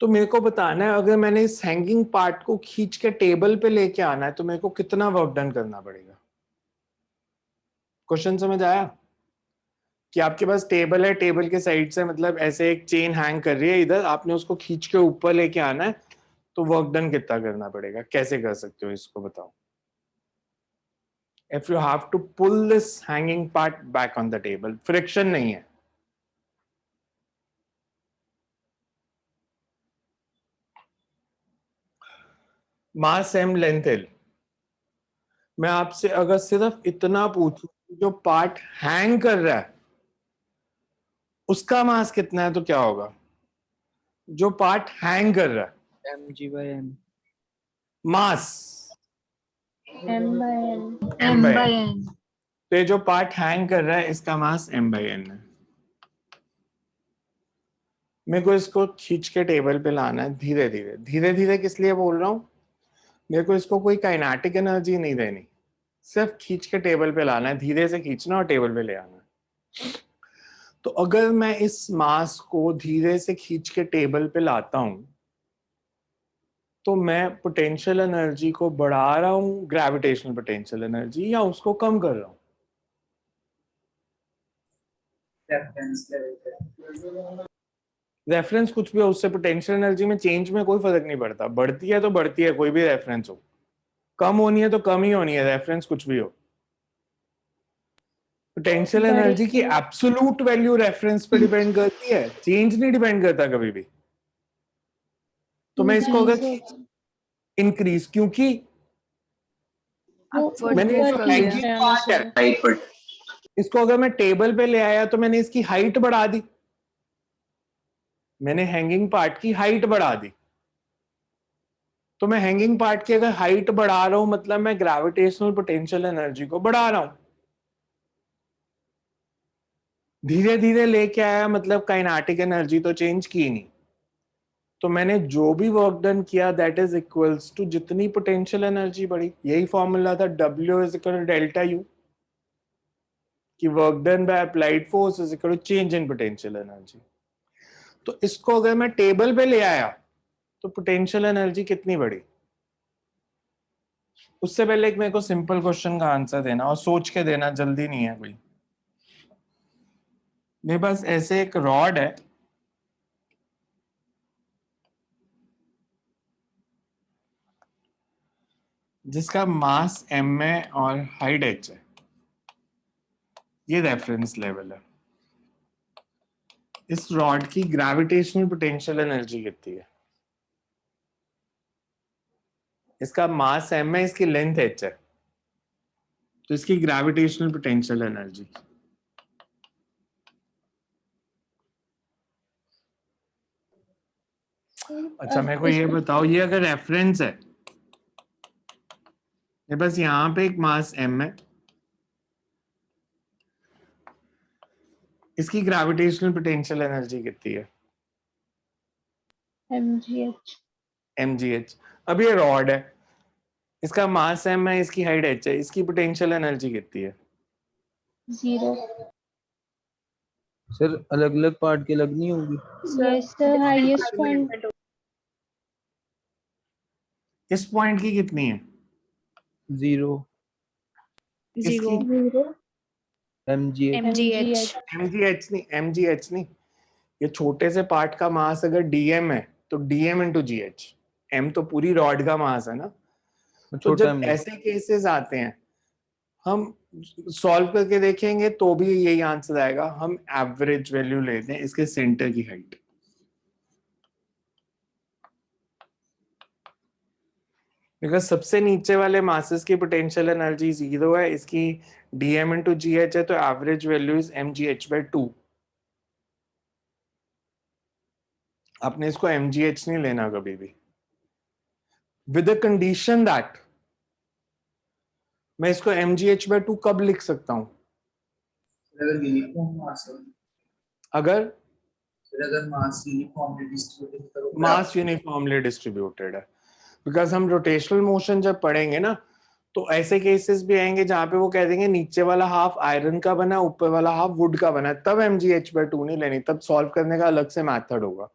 Speaker 1: तो मेरे को बताना है, अगर मैंने इस हैंगिंग पार्ट को खींच के टेबल पे लेके आना है तो मेरे को कितना वर्क डन करना पड़ेगा। क्वेश्चन समझ आया? कि आपके पास टेबल है, टेबल के साइड से मतलब ऐसे एक चेन हैंग कर रही है इधर, आपने उसको खींच के ऊपर लेके आना है, तो वर्क डन कितना करना पड़ेगा, कैसे कर सकते हो इसको बताओ. If you have to pull this hanging part back on the table, friction नहीं है. मास m लेंथ l. मैं आपसे अगर सिर्फ इतना पूछूं, जो पार्ट हैंग कर रहा है उसका मास कितना है, तो क्या होगा? जो पार्ट हैंग कर रहा है
Speaker 2: mg/n
Speaker 1: मास
Speaker 3: m/n
Speaker 1: m/n. तो ये जो पार्ट हैंग कर रहा है इसका मास m/n है. मेरे को इसको खींच के टेबल पे लाना है धीरे धीरे. धीरे धीरे किस लिए बोल रहा हूं? मेरे को इसको कोई काइनेटिक एनर्जी नहीं देनी, सिर्फ खींच के टेबल पे लाना है, धीरे से खींचना और टेबल पे ले आना है. तो अगर मैं इस मास को धीरे से खींच के टेबल पे लाता हूं, तो मैं पोटेंशियल एनर्जी को बढ़ा रहा हूं, ग्रेविटेशनल पोटेंशियल एनर्जी, या उसको कम कर रहा हूं?
Speaker 6: रेफरेंस लेवल पे
Speaker 1: रेफरेंस कुछ भी हो, उससे पोटेंशियल एनर्जी में चेंज में कोई फर्क नहीं पड़ता. बढ़ती है तो बढ़ती है, कोई भी रेफरेंस हो. कम होनी है तो कम ही होनी है, रेफरेंस कुछ भी हो. पोटेंशियल एनर्जी की एब्सोल्यूट वैल्यू रेफरेंस पे डिपेंड करती है, चेंज नहीं डिपेंड करता कभी भी. तो मैं इसको अगर इंक्रीज, क्योंकि मैंने इसको हैंगिंग पार्ट है,
Speaker 4: राइट पर
Speaker 1: इसको अगर मैं टेबल पे ले आया तो मैंने इसकी हाइट बढ़ा दी, मैंने हैंगिंग पार्ट की हाइट बढ़ा दी. तो मैं हैंगिंग पार्ट की अगर हाइट बढ़ा रहा हूं, मतलब मैं ग्रेविटेशनल पोटेंशियल एनर्जी को बढ़ा रहा हूं. धीरे धीरे लेके आया, मतलब काइनेटिक एनर्जी तो चेंज की नहीं. तो मैंने जो भी वर्क डन किया दैट इज इक्वल्स टू जितनी पोटेंशियल एनर्जी बढ़ी. यही फॉर्मूला था W is equal to delta U, कि work done by applied force is equal to change in potential energy. तो इसको अगर मैं टेबल पे ले आया तो पोटेंशियल एनर्जी कितनी बढ़ी? उससे पहले एक मेरे को सिंपल क्वेश्चन का आंसर देना, और सोच के देना, जल्दी नहीं है कोई. मेरे पास ऐसे एक रॉड है, जिसका मास m है और हाइट h है. ये रेफरेंस लेवल है. इस रॉड की ग्रेविटेशनल पोटेंशियल एनर्जी कितनी है? इसका मास m है, इसकी लेंथ h है, तो इसकी ग्रेविटेशनल पोटेंशियल एनर्जी. अच्छा मेरे को ये बताओ, ये अगर रेफरेंस है, मेरे पास यहाँ पे एक मास m है, इसकी ग्रेविटेशनल पोटेंशियल एनर्जी कितनी है?
Speaker 3: mgh
Speaker 1: mgh. अब ये रॉड है, इसका मास m है, इसकी हाइट h है, इसकी पोटेंशियल एनर्जी कितनी है?
Speaker 3: 0.
Speaker 2: सर अलग अलग पार्ट की अलग नहीं होगी?
Speaker 3: Yes, the highest point
Speaker 1: इस पॉइंट की कितनी है?
Speaker 2: 0
Speaker 1: इसकी
Speaker 3: 0
Speaker 2: mgh
Speaker 3: mgh
Speaker 1: mgh नहीं, ये छोटे से पार्ट का मास अगर dm है तो dm इंटू gh. m तो पूरी रॉड का मास है ना. तो
Speaker 2: छोटा
Speaker 1: जब
Speaker 2: m
Speaker 1: ऐसे केसेस आते हैं, हम सॉल्व करके देखेंगे तो भी यही आंसर आएगा. हम एवरेज वैल्यू लेते हैं इसके सेंटर की हाइट. बिकॉज सबसे नीचे वाले मासेस की पोटेंशियल एनर्जी 0 है, इसकी dm इंटू gh है, तो एवरेज वैल्यू इज mgh/2. आपने इसको mgh नहीं लेना कभी भी, विद द कंडीशन दैट मैं इसको mgh/2 कब लिख सकता हूं?
Speaker 6: अगर यूनिफॉर्म मास हो,
Speaker 1: अगर
Speaker 6: फिर अगर मास यूनिफॉर्मली डिस्ट्रीब्यूटेड करो,
Speaker 1: मास यूनिफॉर्मली डिस्ट्रीब्यूटेड है. बिकॉज हम रोटेशनल मोशन जब पढ़ेंगे ना, तो ऐसे केसेस भी आएंगे जहां पे वो कह देंगे नीचे वाला हाफ आयरन का बना, ऊपर वाला हाफ वुड का बना, तब mgh/2 नहीं लेनी, तब सॉल्व करने का अलग से मेथड होगा.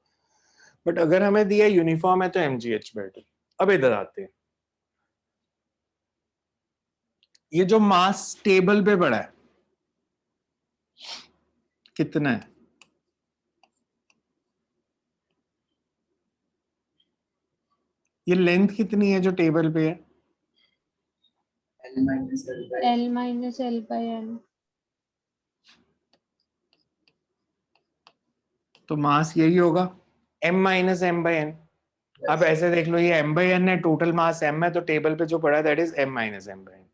Speaker 1: बट अगर हमें दिया यूनिफॉर्म है तो mgh/2. अब इधर आते हैं, ये जो मास टेबल पे पड़ा है, कितना है? ये लेंथ कितनी है जो टेबल पे है?
Speaker 6: L minus L by
Speaker 3: L minus L by N.
Speaker 1: तो मास यही होगा m minus M by N. अब ऐसे देख लो, ये m बाई एन है, टोटल मास m है, तो टेबल पे जो पड़ा that is m minus M by N.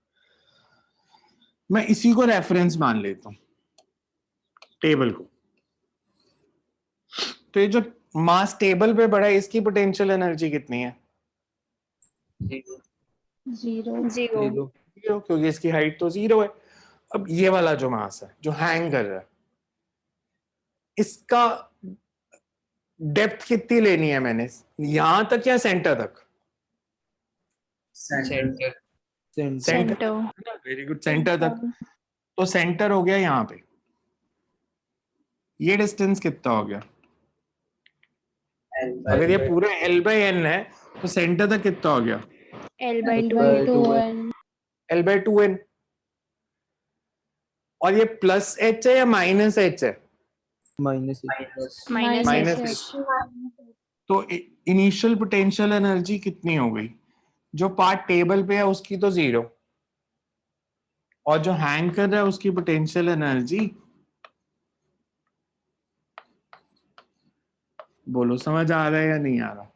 Speaker 1: मैं इसी को रेफरेंस मान लेता हूं, टेबल को। तो ये जो मास टेबल पे पड़ा है इसकी पोटेंशियल एनर्जी कितनी है?
Speaker 2: 0
Speaker 3: 0.
Speaker 2: 0
Speaker 1: 0, क्योंकि इसकी हाइट तो 0 है। अब ये वाला जो मास है जो हैंग कर रहा है, इसका डेप्थ कितनी लेनी है मैंने, यहां तक या सेंटर तक?
Speaker 6: center.
Speaker 2: Centre
Speaker 5: centre.
Speaker 1: Very good, centre तक। तो सेंटर हो गया यहाँ पे, ये डिस्टेंस कितना हो गया?
Speaker 6: L by
Speaker 1: अगर ये पूरा L बाई एन है तो सेंटर तक कितना हो गया?
Speaker 5: L by
Speaker 3: L
Speaker 5: 2.
Speaker 3: by
Speaker 2: by
Speaker 3: 2N.
Speaker 1: L by 2n। और ये प्लस h है या माइनस h है?
Speaker 2: Minus
Speaker 6: minus
Speaker 5: Minus
Speaker 1: minus
Speaker 3: H.
Speaker 1: h। तो इनिशियल पोटेंशियल एनर्जी कितनी हो गई? जो पार्ट टेबल पे है उसकी तो 0, और जो हैंग कर रहा है उसकी पोटेंशियल एनर्जी, बोलो समझ आ रहा है या नहीं आ रहा?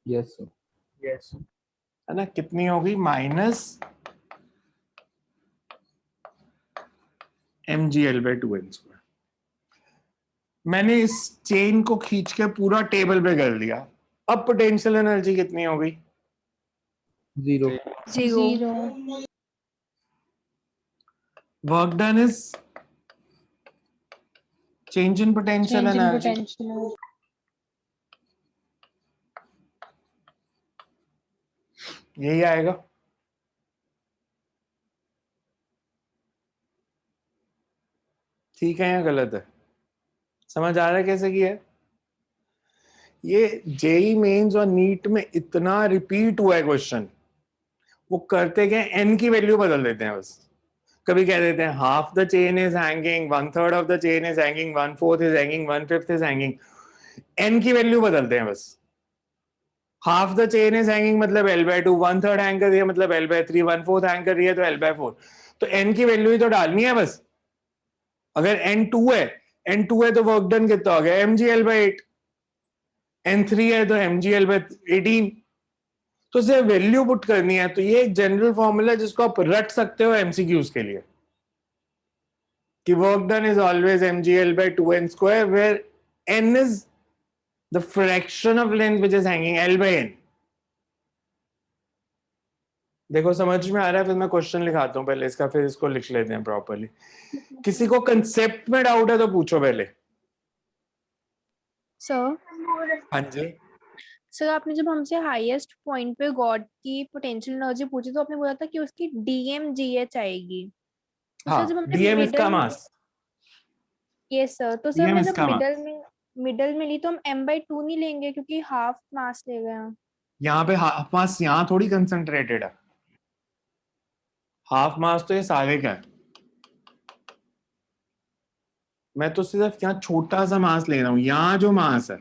Speaker 2: यस
Speaker 1: यस, है ना? कितनी होगी? Minus mgl by 2n square. मैंने इस चेन को खींच के पूरा टेबल पे कर दिया। अब पोटेंशियल एनर्जी कितनी हो गई?
Speaker 2: 0
Speaker 5: 0.
Speaker 3: 0.
Speaker 1: Work done is change in potential
Speaker 3: Change in
Speaker 1: energy.
Speaker 3: potential.
Speaker 1: यही आएगा। ठीक है या गलत है? समझ आ रहा है कैसे किया है? ये जेई मेंस और नीट में इतना रिपीट हुआ है क्वेश्चन। वो करते क्या, एन की वैल्यू बदल देते हैं बस। कभी कह देते हैं half the chain is hanging, 1/3 of the chain is hanging, 1/4 is hanging, 1/5 is hanging. N की वैल्यू बदलते हैं बस। Half the chain is hanging मतलब L बाय 2, 1/3 हैंग कर रही है मतलब L बाय 3, 1/4 हैंग कर रही है तो L बाय 4। तो एन की वैल्यू ही तो डालनी है बस। अगर n2 है, n2 है तो वर्क डन कितना हो गया? mgl bye 8। n3 है तो mgl बाय 18। तो सिर्फ वैल्यू पुट करनी है। तो ये एक जनरल फॉर्मूला है जिसको आप रट सकते हो एमसीक्यूज के लिए, कि work done is always mgl by 2n square, where n is the fraction of length which is hanging, L by n। देखो समझ में आ रहा है? फिर मैं क्वेश्चन लिखाता हूं पहले इसका, फिर इसको लिख लेते हैं प्रॉपर्ली। किसी को कंसेप्ट में डाउट है तो पूछो पहले।
Speaker 5: सर
Speaker 1: हाँ जी।
Speaker 5: सर आपने जब हमसे हाईएस्ट पॉइंट पे गॉड की पोटेंशियल एनर्जी पूछी तो आपने बोला था कि उसकी DmGH आएगी। तो
Speaker 1: हाँ,
Speaker 5: सर जब हमने
Speaker 1: डीएम इसका
Speaker 5: मिडल,
Speaker 1: मास,
Speaker 5: यस सर, तो सर
Speaker 1: डीएम
Speaker 5: हमने जब
Speaker 1: इसका मास।
Speaker 5: मिडल में ली तो हम m/2 नहीं लेंगे क्योंकि हाफ मास ले गए हम।
Speaker 1: यहाँ पे हाफ मास यहाँ थोड़ी कंसंट्रेटेड है। हाफ मास तो ये सारे का है। मैं तो सिर्फ यहाँ छोटा सा मास ले रहा हूं। यहाँ जो मास है,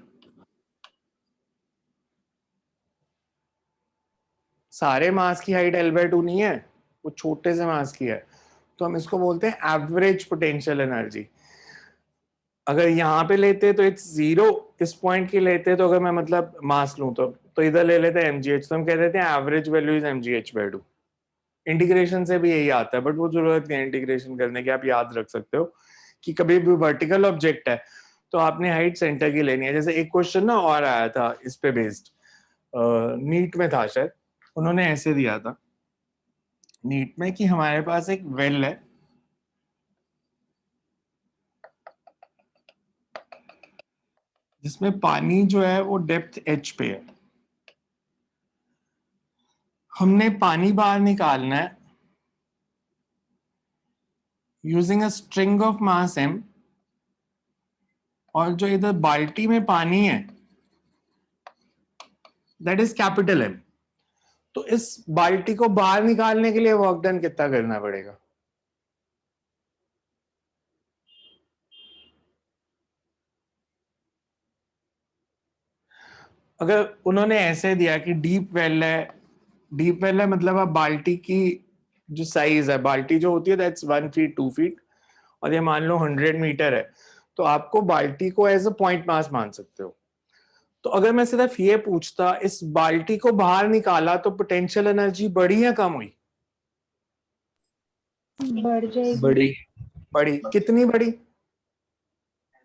Speaker 1: सारे मास की हाइट L बाय 2 नहीं है, वो छोटे से मास की है। तो हम इसको बोलते हैं एवरेज पोटेंशियल एनर्जी। अगर यहाँ पे लेते तो इट्स 0, इस पॉइंट की लेते तो अगर मैं मतलब मास लूं तो इधर ले लेते हैं mgh, तो हम कह देते हैं average value is mgh by 2। Integration से भी यही आता है, बट वो जरूरत नहीं है इंटीग्रेशन करने की। आप याद रख सकते हो कि कभी भी वर्टिकल ऑब्जेक्ट है तो आपने हाइट सेंटर की लेनी है। जैसे एक क्वेश्चन ना और आया था इस पे बेस्ड, नीट में था शायद, उन्होंने ऐसे दिया था नीट में कि हमारे पास एक वेल है, जिसमें पानी जो है वो डेप्थ h पे है। हमने पानी बाहर निकालना है using a string of mass m, और जो इधर बाल्टी में पानी है दैट इज कैपिटल M। तो इस बाल्टी को बाहर निकालने के लिए वर्क डन कितना करना पड़ेगा? अगर उन्होंने ऐसे दिया कि डीप वेल है मतलब आप बाल्टी की जो साइज है, बाल्टी जो होती है दैट्स 1 फीट 2 फीट, और ये मान लो 100 मीटर है, तो आपको बाल्टी को एज अ पॉइंट मास मान सकते हो। तो अगर मैं सिर्फ ये पूछता इस बाल्टी को बाहर निकाला तो पोटेंशियल एनर्जी बढ़ी या कम हुई?
Speaker 3: बढ़ जाएगी।
Speaker 2: बड़ी
Speaker 1: बढ़ी। कितनी बढ़ी?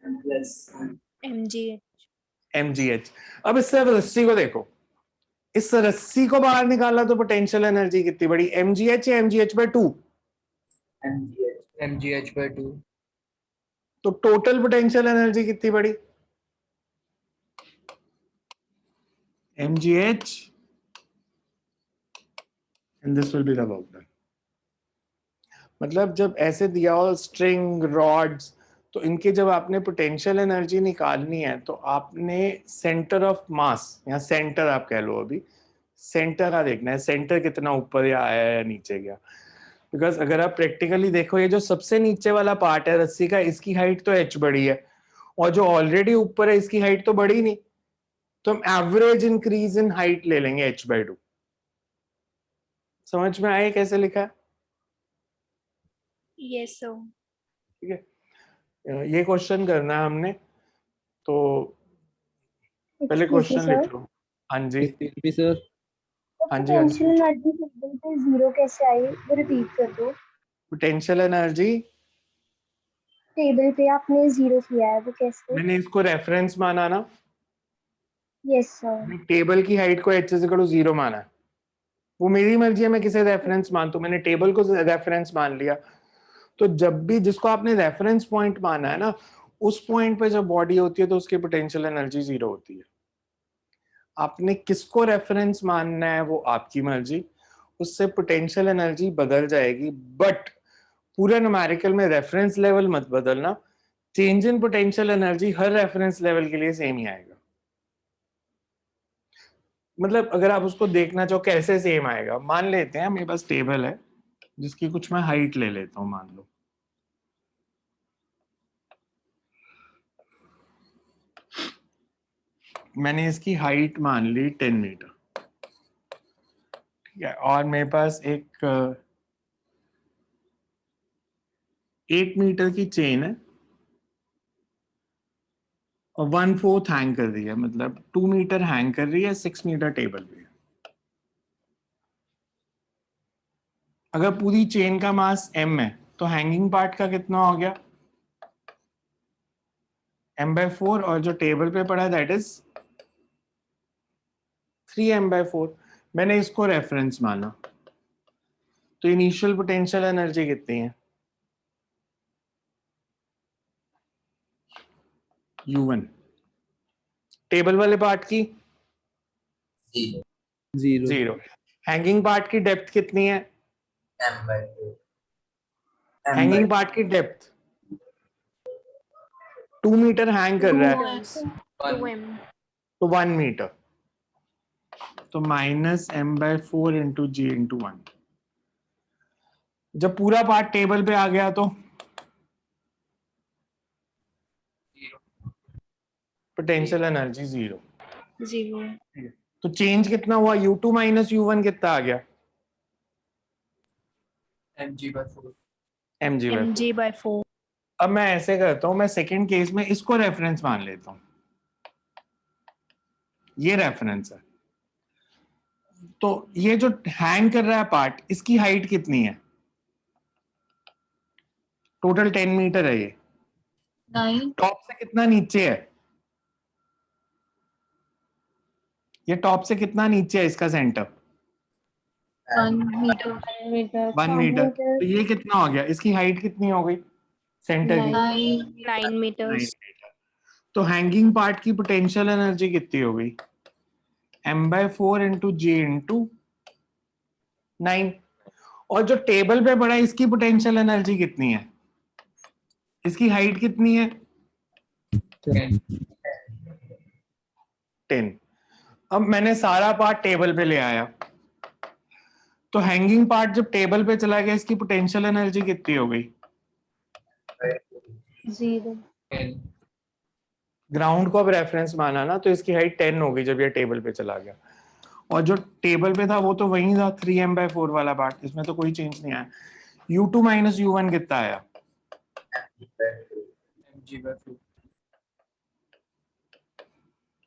Speaker 4: Plus
Speaker 5: mgh।
Speaker 1: mgh। अब इस रस्सी को देखो, इस रस्सी को बाहर निकाला तो पोटेंशियल एनर्जी कितनी बढ़ी? mgh या mgh/2?
Speaker 6: mgh/2
Speaker 1: तो टोटल पोटेंशियल एनर्जी कितनी बढ़ी? mgh and this will be the work done। मतलब जब ऐसे दिया हो स्ट्रिंग रॉड्स, तो इनके जब आपने पोटेंशियल एनर्जी निकालनी है तो आपने सेंटर ऑफ मास, या सेंटर आप कह लो, अभी सेंटर का देखना है, सेंटर कितना ऊपर या आया या नीचे गया। बिकॉज अगर आप प्रैक्टिकली देखो, ये जो सबसे नीचे वाला पार्ट है रस्सी का, इसकी हाइट तो h बढ़ी है, और जो ऑलरेडी ऊपर है इसकी हाइट तो बढ़ी नहीं, तो हम एवरेज इंक्रीज इन हाइट ले लेंगे h/2। समझ में आए कैसे लिखा है?
Speaker 5: yes sir।
Speaker 1: ठीक है, ये क्वेश्चन करना है हमने, तो पहले क्वेश्चन लिख लो। हाँ जी,
Speaker 2: भी सर।
Speaker 1: हाँ जी, हाँ जी।
Speaker 7: पोटेंशियल एनर्जी टेबल पे जीरो कैसे आई, वो रिपीट कर दो।
Speaker 1: पोटेंशियल एनर्जी
Speaker 7: टेबल पे आपने जीरो किया है, वो कैसे?
Speaker 1: मैंने इसको रेफरेंस माना ना,
Speaker 7: यस सर।
Speaker 1: टेबल की हाइट को h = 0 माना है। वो मेरी मर्जी है मैं किसे रेफरेंस मानता हूं, मैंने टेबल को रेफरेंस मान लिया। तो जब भी जिसको आपने रेफरेंस पॉइंट माना है ना, उस पॉइंट पे जब बॉडी होती है तो उसकी पोटेंशियल एनर्जी 0 होती है। आपने किसको रेफरेंस मानना है वो आपकी मर्जी, उससे पोटेंशियल एनर्जी बदल जाएगी, बट पूरे न्यूमेरिकल में रेफरेंस लेवल मत बदलना। Change in potential energy her reference level के लिए सेम ही आएगा। मतलब अगर आप उसको देखना चाहो कैसे सेम आएगा, मान लेते हैं मेरे पास टेबल है जिसकी कुछ मैं हाइट ले लेता हूं, मान लो मैंने इसकी हाइट मान ली 10 मीटर, ठीक है, और मेरे पास एक 8 मीटर की चेन है और 1/4 हैंग कर रही है, मतलब 2 मीटर हैंग कर रही है, 6 मीटर टेबल पे है। अगर पूरी चेन का मास m है तो हैंगिंग पार्ट का कितना हो गया? m/4, और जो टेबल पे पड़ा दैट इज 3m/4। मैंने इसको रेफरेंस माना, तो इनिशियल पोटेंशियल एनर्जी कितनी है? U1। टेबल वाले पार्ट की
Speaker 6: जीरो
Speaker 1: 0। हैंगिंग पार्ट की डेप्थ कितनी है?
Speaker 6: m/2
Speaker 1: हैंगिंग पार्ट की डेप्थ 2 मीटर हैंग कर रहा है,
Speaker 5: 2m।
Speaker 1: तो 1 मीटर, तो -m/4 इंटू g इंटू 1। जब पूरा पार्ट टेबल पे आ गया तो पोटेंशियल एनर्जी 0।
Speaker 5: 0।
Speaker 1: तो चेंज कितना हुआ? U2 माइनस U1 कितना आ गया?
Speaker 6: mg/4
Speaker 1: mg/4।
Speaker 5: mg/4।
Speaker 1: अब मैं ऐसे करता हूं, मैं सेकंड केस में इसको रेफरेंस मान लेता हूं, ये रेफरेंस है। तो ये जो हैंग कर रहा है पार्ट, इसकी हाइट कितनी है? टोटल 10 मीटर है ये।
Speaker 3: 9
Speaker 1: टॉप से कितना नीचे है? ये टॉप से कितना नीचे है इसका सेंटर?
Speaker 3: 1 metre
Speaker 7: 1
Speaker 1: 1 metre. तो ये कितना हो गया? इसकी हाइट कितनी हो गई सेंटर की?
Speaker 5: 9
Speaker 1: 9
Speaker 5: meters।
Speaker 1: मीटर। तो हैंगिंग पार्ट की पोटेंशियल एनर्जी कितनी हो गई? m/4 into g into 9। और जो टेबल पे पड़ा है इसकी पोटेंशियल एनर्जी कितनी है? इसकी हाइट कितनी है? 10। अब मैंने सारा पार्ट टेबल पे ले आया, तो हैंगिंग पार्ट जब टेबल पे चला गया इसकी पोटेंशियल एनर्जी कितनी हो गई?
Speaker 3: 0
Speaker 1: ग्राउंड को अब रेफरेंस माना ना, तो इसकी हाइट 10 होगी जब ये टेबल पे चला गया, और जो टेबल पे था वो तो वही था 3m/4 वाला पार्ट, इसमें तो कोई चेंज नहीं आया। u2 माइनस u1 कितना आया?
Speaker 2: mg/4।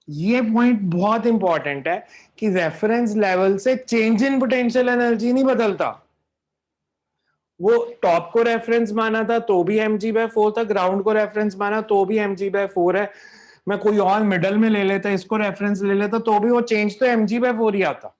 Speaker 1: ये पॉइंट बहुत इंपॉर्टेंट है कि रेफरेंस लेवल से चेंज इन पोटेंशियल एनर्जी नहीं बदलता। वो टॉप को रेफरेंस माना था तो भी mg/4 था, ग्राउंड को रेफरेंस माना तो भी mg/4 है, मैं कोई और मिडल में ले लेता, इसको रेफरेंस ले लेता, तो भी वो चेंज तो mg/4 ही आता।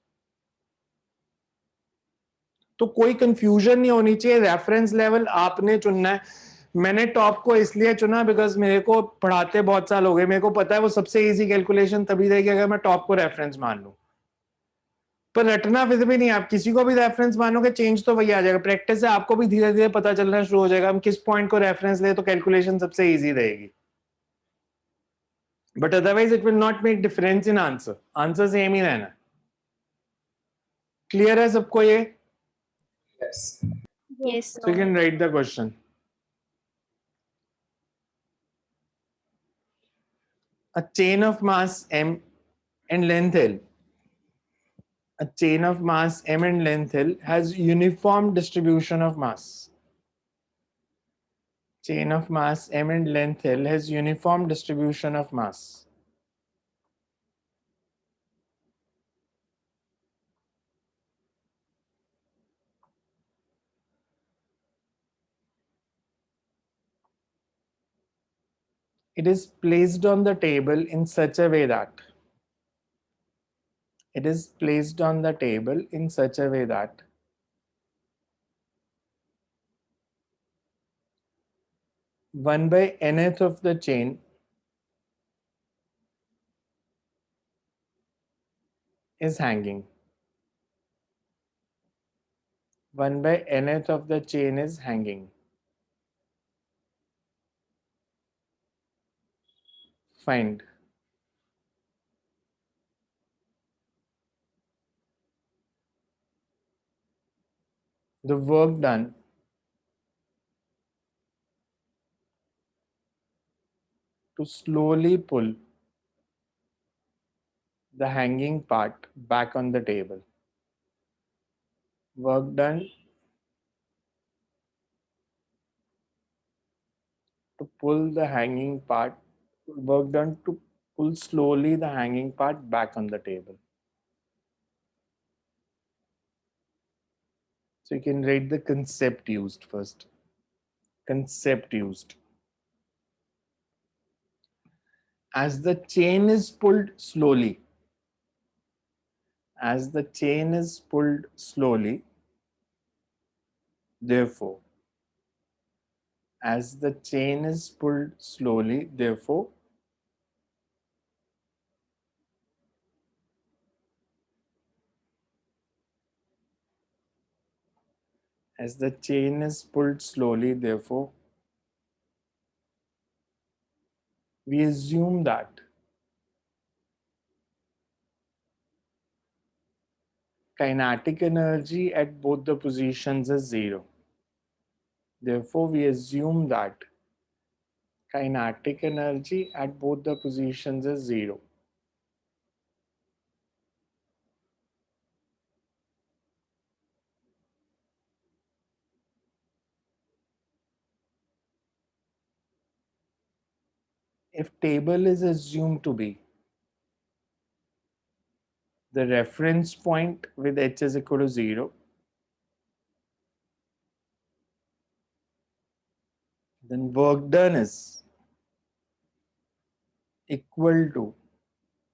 Speaker 1: तो कोई कंफ्यूजन नहीं होनी चाहिए, रेफरेंस लेवल आपने चुनना है। मैंने टॉप को इसलिए चुना बिकॉज मेरे को पढ़ाते बहुत साल हो गए, मेरे को पता है वो सबसे इजी कैलकुलेशन तभी देगी अगर मैं टॉप को रेफरेंस मान लूं। पर रटना फिर भी नहीं, आप किसी को भी रेफरेंस मानोगे चेंज तो वही आ जाएगा। प्रैक्टिस से आपको भी धीरे धीरे पता चलना शुरू हो जाएगा हम किस पॉइंट को रेफरेंस ले तो कैलकुलेशन सबसे इजी रहेगी। But otherwise it will not make difference in answer, answer same ही रहना। क्लियर है सबको ये?
Speaker 6: Yes.
Speaker 5: Yes,
Speaker 1: So you can write the question. A chain of mass m and length L. A chain of mass m and length L has uniform distribution of mass. Chain of mass m and length L has uniform distribution of mass. It is placed on the table in such a way that it is placed on the table in such a way that 1/nth of the chain is hanging. 1/nth of the chain is hanging. Find the work done to slowly pull the hanging part back on the table. Work done to pull the hanging part, work done to pull slowly the hanging part back on the table. So you can write the concept used first. Concept used. As the chain is pulled slowly, as the chain is pulled slowly, therefore, as the chain is pulled slowly, therefore, as the chain is pulled slowly, therefore, we assume that kinetic energy at both the positions is zero. Therefore, we assume that kinetic energy at both the positions is zero. If table is assumed to be the reference point with h is equal to 0, then work done is equal to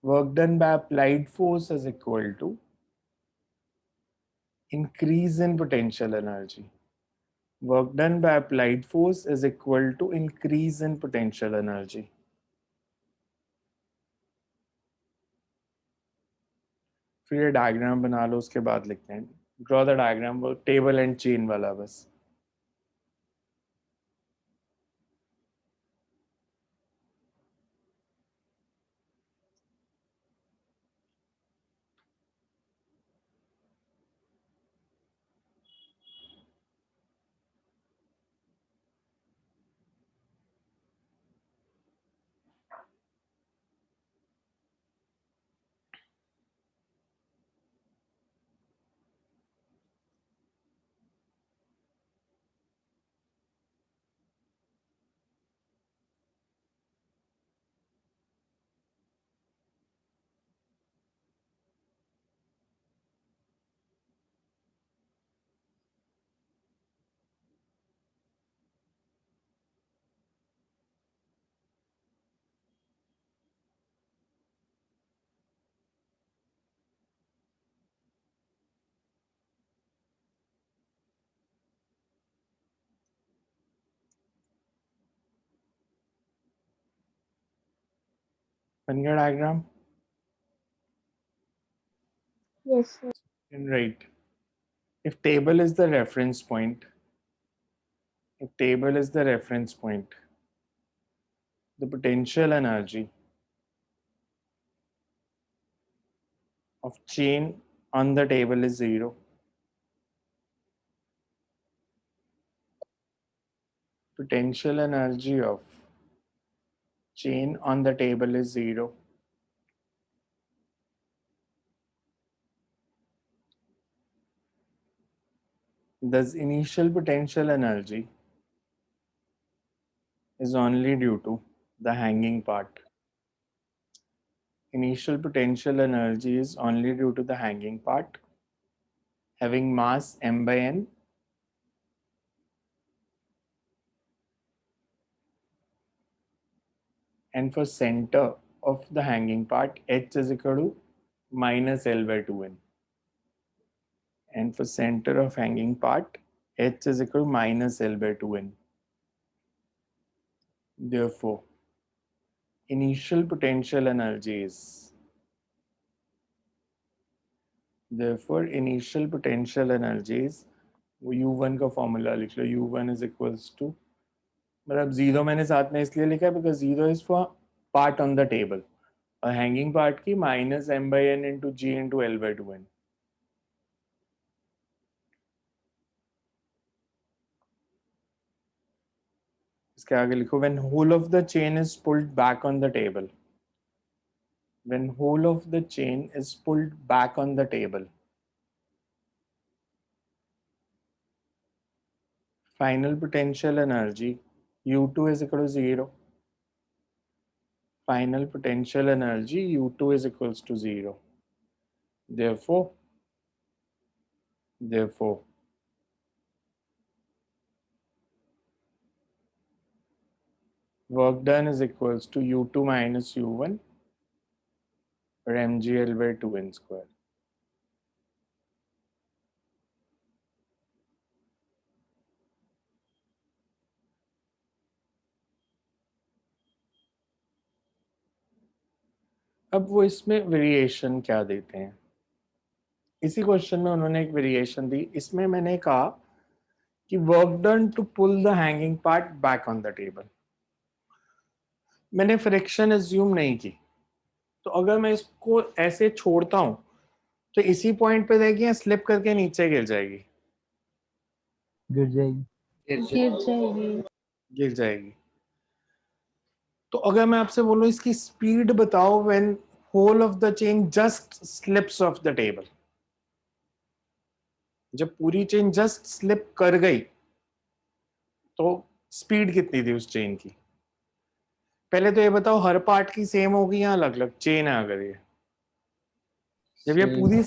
Speaker 1: work done by applied force is equal to increase in potential energy. Work done by applied force is equal to increase in potential energy. फिर ये diagram बना लो, उसके बाद लिखते हैं draw the diagram, वो table and chain वाला बस। बन गया diagram?
Speaker 7: Yes, sir.
Speaker 1: Right. If table is the reference point, the potential energy of chain on the table is 0. Potential energy of chain on the table is 0. Thus, initial potential energy is only due to the hanging part. Initial potential energy is only due to the hanging part having mass m by n and for center of the hanging part h is equal to minus L by 2n, and for center of hanging part h is equal to minus L by 2n. Therefore, initial potential energy is u1 का formula लिख लो, u1 is equals to, मतलब zero मैंने साथ में इसलिए लिखा है because zero is for part on the table और हैंगिंग पार्ट की minus m by n into g into L by 2n. इसके आगे लिखो when whole of the chain is pulled back on the table. When whole of the chain is pulled back on the table, final potential energy U2 is equal to 0. Final potential energy U2 is equals to 0. Therefore, work done is equals to U2 minus U1 or mgl by 2n square. अब वो इसमें variation क्या देते हैं, इसी question में उन्होंने एक वेरिएशन दी. इसमें मैंने कहा कि work done to pull the hanging part back on the table. मैंने फ्रिक्शन एज्यूम नहीं की, तो अगर मैं इसको ऐसे छोड़ता हूं तो इसी पॉइंट पे रहेगी या स्लिप करके नीचे गिर जाएगी?
Speaker 2: गिर जाएगी.
Speaker 1: गिर जाएगी. तो अगर मैं आपसे बोलूं इसकी स्पीड बताओ when whole of the chain just slips off the table, जब पूरी चेन जस्ट स्लिप कर गई तो स्पीड कितनी थी उस चेन की? पहले तो ये बताओ हर पार्ट की सेम होगी या अलग अलग चेन है? अगर ये जब ये
Speaker 2: Same.
Speaker 1: पूरी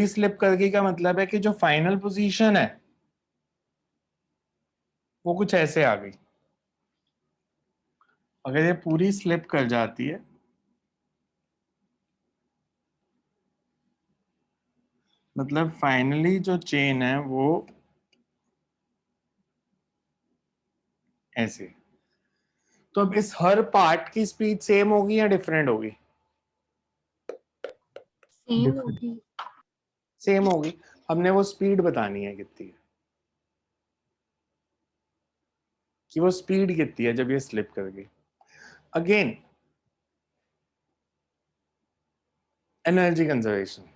Speaker 1: स्लिप कर गई का मतलब है कि जो फाइनल पोजीशन है वो कुछ ऐसे आ गई. अगर ये पूरी स्लिप कर जाती है मतलब फाइनली जो चेन है वो ऐसे. तो अब इस हर पार्ट की स्पीड सेम होगी या डिफरेंट होगी?
Speaker 3: सेम होगी.
Speaker 1: सेम होगी. हमने वो स्पीड बतानी है कितनी है, कि वो स्पीड कितनी है जब ये स्लिप कर गई. Again energy conservation.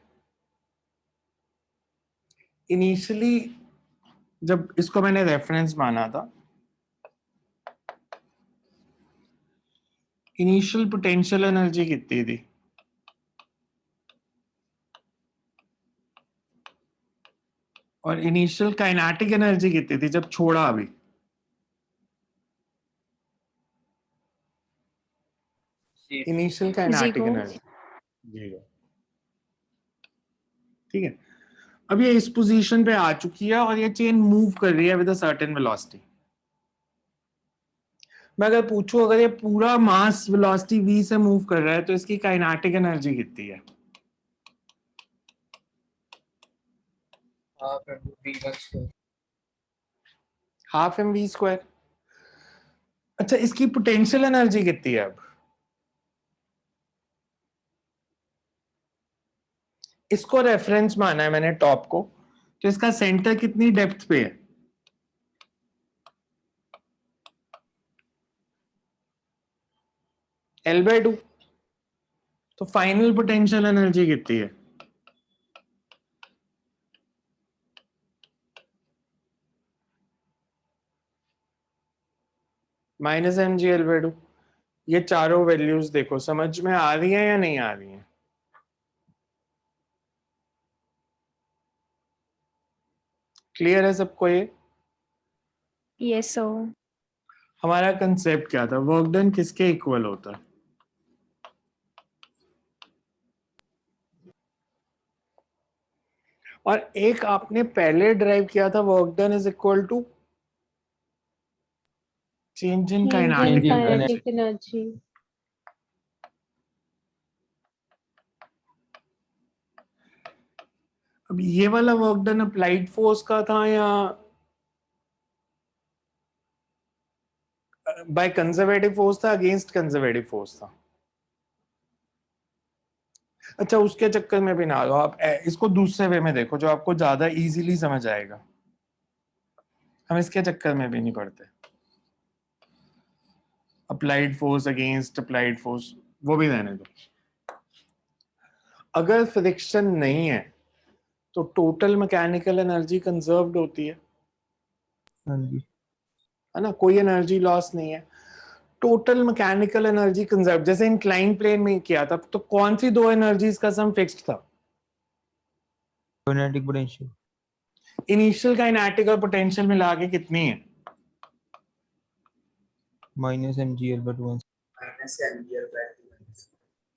Speaker 1: इनिशियली जब इसको मैंने रेफरेंस माना था, इनिशियल पोटेंशियल एनर्जी कितनी थी? और इनिशियल काइनेटिक एनर्जी कितनी थी जब छोड़ा अभी? Initial kinetic energy 0. ठीक है. अब ये इस पोजीशन पे आ चुकी है और ये चेन मूव कर रही है विद अ सर्टेन वेलोसिटी. मैं अगर पूछूं अगर ये पूरा मास वेलोसिटी v से मूव कर रहा है तो इसकी काइनेटिक एनर्जी कितनी है? Half mv square. अच्छा, इसकी पोटेंशियल एनर्जी कितनी है? अब इसको रेफरेंस माना है मैंने टॉप को, तो इसका सेंटर कितनी डेप्थ पे है? L/2। तो फाइनल पोटेंशियल एनर्जी कितनी है? -mg/L/2। ये चारों वैल्यूज देखो, समझ में आ रही है या नहीं आ रही है? क्लियर है सबको ये?
Speaker 5: Yes sir.
Speaker 1: हमारा कंसेप्ट क्या था? वर्क डन किसके इक्वल होता है? और एक आपने पहले ड्राइव किया था, work done is equal to change in kinetic
Speaker 2: in
Speaker 1: energy.
Speaker 2: kinetic
Speaker 5: energy.
Speaker 1: अब ये वाला वर्क डन अप्लाइड फोर्स का था या बाय कंजर्वेटिव फोर्स था, अगेंस्ट कंजर्वेटिव फोर्स था? अच्छा, उसके चक्कर में भी ना लो आप, इसको दूसरे वे में देखो जो आपको ज्यादा इजीली समझ आएगा। हम इसके चक्कर में भी नहीं पड़ते। Applied force against applied force वो भी रहने दो। अगर फ्रिक्शन नहीं है तो टोटल मैकेनिकल एनर्जी कंजर्व्ड होती है
Speaker 2: हाँ जी
Speaker 1: ना, कोई एनर्जी लॉस नहीं है। टोटल मैकेनिकल एनर्जी कंजर्व, जैसे इंक्लाइन प्लेन में किया था, तो कौन सी दो एनर्जीज का सम फिक्स्ड था?
Speaker 2: kinetic potential
Speaker 1: इनिशियल काइनेटिक और पोटेंशियल मिला के कितनी है?
Speaker 2: -mg/L/2
Speaker 6: -mg/2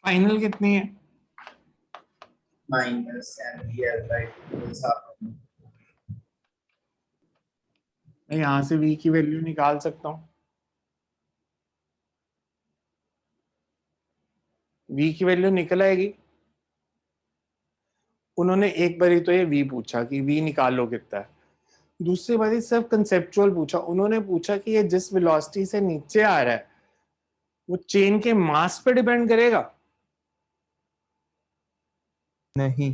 Speaker 1: फाइनल कितनी है?
Speaker 6: -mg/2
Speaker 1: मैं यहां से v की वैल्यू निकाल सकता हूं। v की वैल्यू निकल आएगी। उन्होंने एक बारी तो ये v पूछा कि v निकालो कितना है, दूसरी बारी सिर्फ कंसेप्चुअल पूछा। उन्होंने पूछा कि ये जिस वेलोसिटी से नीचे आ रहा है वो चेन के मास पे डिपेंड करेगा?
Speaker 2: नहीं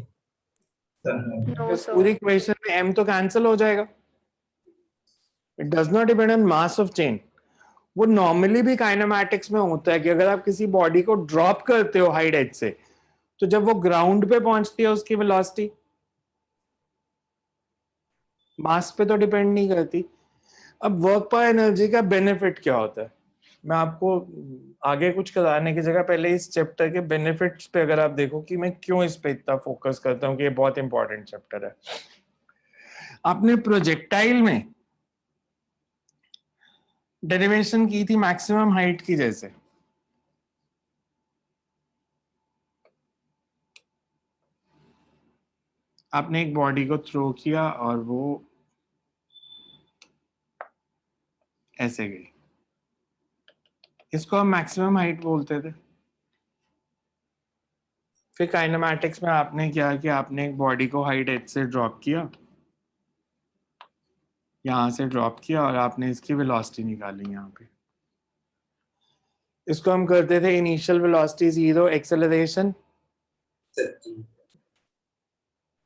Speaker 5: नो
Speaker 1: इस पूरी
Speaker 5: सर।
Speaker 1: इक्वेशन में m तो कैंसिल हो जाएगा। It does not depend on mass of chain. वो नॉर्मली भी काइनेमैटिक्स में होता है कि अगर आप किसी बॉडी को ड्रॉप करते हो हाइट एज से, तो जब वो ग्राउंड पे पहुंचती है उसकी वेलोसिटी मास पे तो डिपेंड नहीं करती। अब वर्क पर एनर्जी का बेनिफिट क्या होता है? मैं आपको आगे कुछ कराने की जगह पहले इस चैप्टर के बेनिफिट्स पे अगर आप देखो कि मैं क्यों इस पे इतना फोकस करता हूँ कि ये बहुत इंपॉर्टेंट चैप्टर है। आपने प्रोजेक्टाइल में डेरिवेशन की थी मैक्सिमम हाइट की, जैसे आपने एक बॉडी को थ्रो किया और वो ऐसे गई, इसको हम मैक्सिमम हाइट बोलते थे। फिर काइनेमैटिक्स में आपने क्या किया, आपने एक बॉडी को हाइट एच से ड्रॉप किया, यहां से ड्रॉप किया और आपने इसकी वेलोसिटी निकाली यहाँ पे। इसको हम करते थे इनिशियल वेलोसिटी 0,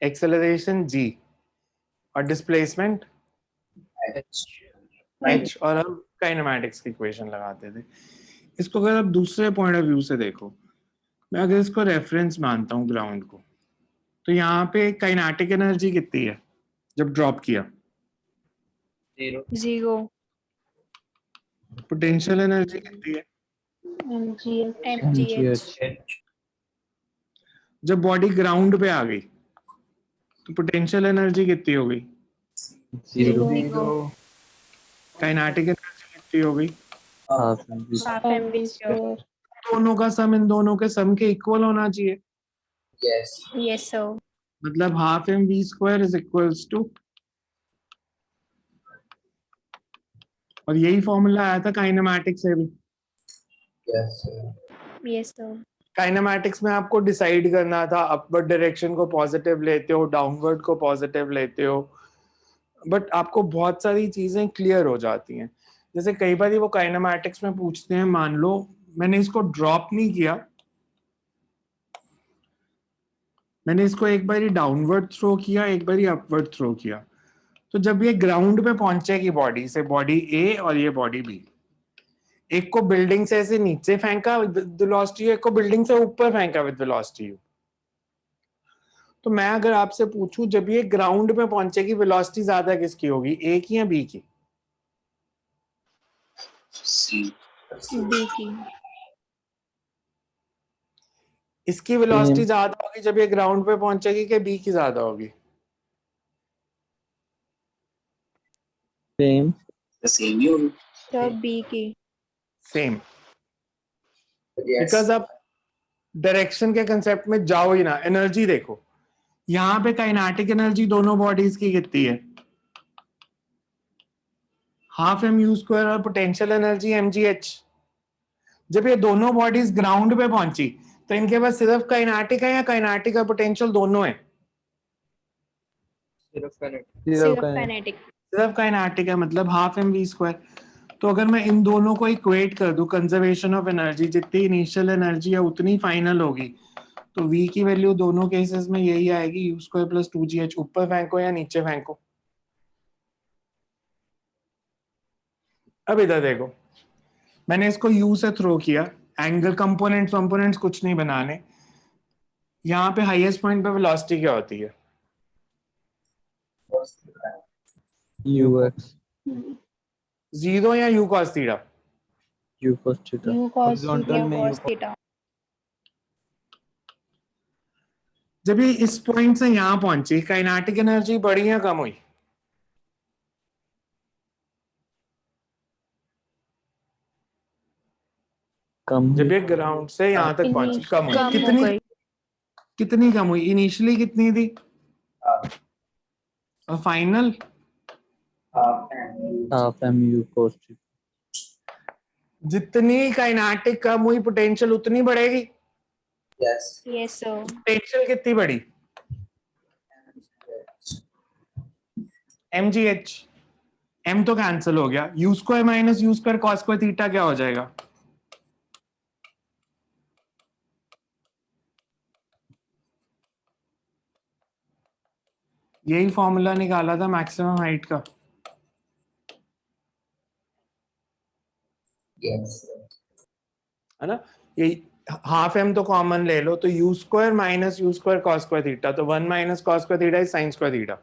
Speaker 1: एक्सेलरेशन g और डिस्प्लेसमेंट h, और हम काइनेमैटिक्स की इक्वेशन लगाते थे। इसको अगर आप दूसरे पॉइंट ऑफ व्यू से देखो, मैं अगर इसको रेफरेंस मानता हूँ ग्राउंड को, तो यहाँ पे काइनेटिक एनर्जी कितनी है जब ड्रॉप किया?
Speaker 5: 0
Speaker 1: पोटेंशियल एनर्जी कितनी है
Speaker 5: mgh।
Speaker 1: जब बॉडी ग्राउंड पे आ गई तो पोटेंशियल एनर्जी कितनी हो गई?
Speaker 2: 0
Speaker 1: काइनेटिक एनर्जी कितनी हो गई?
Speaker 2: half mg
Speaker 5: half mv²।
Speaker 1: दोनों का सम इन दोनों के सम के इक्वल होना चाहिए।
Speaker 6: Yes.
Speaker 5: Yes sir.
Speaker 1: मतलब half mv² is equals to, और यही फॉर्मूला आया था काइनेमैटिक्स से भी।
Speaker 6: Yes. Sir.
Speaker 5: Yes sir.
Speaker 1: Kinematics में आपको डिसाइड करना था अपवर्ड डायरेक्शन को पॉजिटिव लेते हो, डाउनवर्ड को पॉजिटिव लेते हो, बट आपको बहुत सारी चीजें क्लियर हो जाती हैं। जैसे कई बार वो काइनेमैटिक्स में पूछते हैं, मान लो मैंने इसको ड्रॉप नहीं किया, मैंने इसको एक बारी डाउनवर्ड थ्रो किया, एक बारी अपवर्ड थ्रो किया, तो जब ये ग्राउंड पे पहुंचेगी बॉडी से, बॉडी ए और ये बॉडी बी, एक को बिल्डिंग से ऐसे नीचे फेंका विद वेलोसिटी, एक को बिल्डिंग से ऊपर फेंका विद वेलोसिटी यू, तो मैं अगर आपसे पूछूं जब ये ग्राउंड पे पहुंचेगी वेलोसिटी ज्यादा किसकी होगी, ए की या बी की?
Speaker 4: सी।
Speaker 5: बी की।
Speaker 1: इसकी वेलोसिटी
Speaker 2: Same.
Speaker 1: ज्यादा होगी जब ये ग्राउंड पे पहुंचेगी कि बी की ज्यादा होगी?
Speaker 2: Same.
Speaker 4: सेम ही होगी।
Speaker 5: तब बी की।
Speaker 1: Same,
Speaker 6: Yes.
Speaker 1: बिकॉज आप डायरेक्शन के कंसेप्ट में जाओ ही ना। एनर्जी देखो, यहाँ पे काइनेटिक एनर्जी दोनों बॉडीज की कितनी है, हाफ एम यू स्क्वायर, और पोटेंशियल एनर्जी mgh। जब ये दोनों बॉडीज ग्राउंड पे पहुंची तो इनके पास सिर्फ काइनेटिक है या काइनेटिक और पोटेंशियल दोनों है?
Speaker 6: सिर्फ kinetic.
Speaker 5: सिर्फ
Speaker 2: Kind.
Speaker 5: काइनेटिक।
Speaker 1: सिर्फ काइनेटिक है, मतलब हाफ एम वी स्क्वायर। तो अगर मैं इन दोनों को इक्वेट कर दूं, कंजर्वेशन ऑफ एनर्जी, जितनी इनिशियल एनर्जी है उतनी फाइनल होगी, तो v की वैल्यू दोनों केसेस में यही आएगी, यू स्क्वायर प्लस 2gh। ऊपर फेंको या नीचे फेंको। अब इधर देखो, मैंने इसको u से थ्रो किया, एंगल कंपोनेंट्स कुछ नहीं बनाने। यहाँ पे हाईएस्ट पॉइंट पे वेलोसिटी क्या होती है?
Speaker 2: Ux.
Speaker 1: 0 या u cos theta?
Speaker 2: U cos theta.
Speaker 5: You cos
Speaker 2: Horizontal
Speaker 5: theta
Speaker 2: में
Speaker 5: cos
Speaker 2: U
Speaker 5: थीटा।
Speaker 1: जब ये इस पॉइंट से यहां पहुंची, काइनेटिक एनर्जी बढ़ी या कम हुई?
Speaker 2: कम
Speaker 1: जब
Speaker 2: हुई.
Speaker 1: ये ग्राउंड से यहां तक पहुंची, कम हुई।
Speaker 5: कम हो
Speaker 1: कितनी
Speaker 5: गई।
Speaker 1: कितनी कम हुई? इनिशियली कितनी थी और final?
Speaker 2: half mu cos theta.
Speaker 1: जितनी काइनेटिक कम हुई, पोटेंशियल उतनी बढ़ेगी।
Speaker 6: Yes.
Speaker 5: Yes sir.
Speaker 1: पोटेंशियल कितनी बढ़ी? mgh। m तो कैंसिल हो गया, u square minus u square cos square theta क्या हो जाएगा? यही फॉर्मूला निकाला था मैक्सिमम हाइट का।
Speaker 6: Yes.
Speaker 1: है ना? ये हाफ एम तो कॉमन ले लो, तो you square minus you square cos square theta, तो 1 minus cos square theta is sine square theta.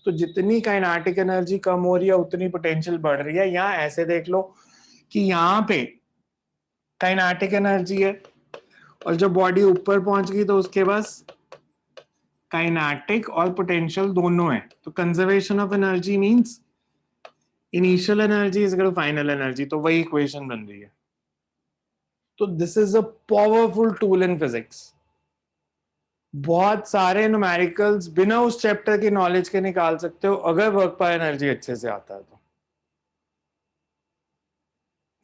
Speaker 1: तो जितनी काइनेटिक एनर्जी कम हो रही है उतनी पोटेंशियल बढ़ रही है। यहाँ ऐसे देख लो कि यहाँ पे काइनेटिक एनर्जी है और जब बॉडी ऊपर पहुंच गई तो उसके पास काइनेटिक और पोटेंशियल दोनों है। तो conservation of energy means initial energy is equal to final energy, तो वही इक्वेशन बन रही है। तो this is a powerful tool in physics. बहुत सारे न्यूमेरिकल्स बिना उस चैप्टर की नॉलेज के निकाल सकते हो अगर वर्क पर एनर्जी अच्छे से आता है तो।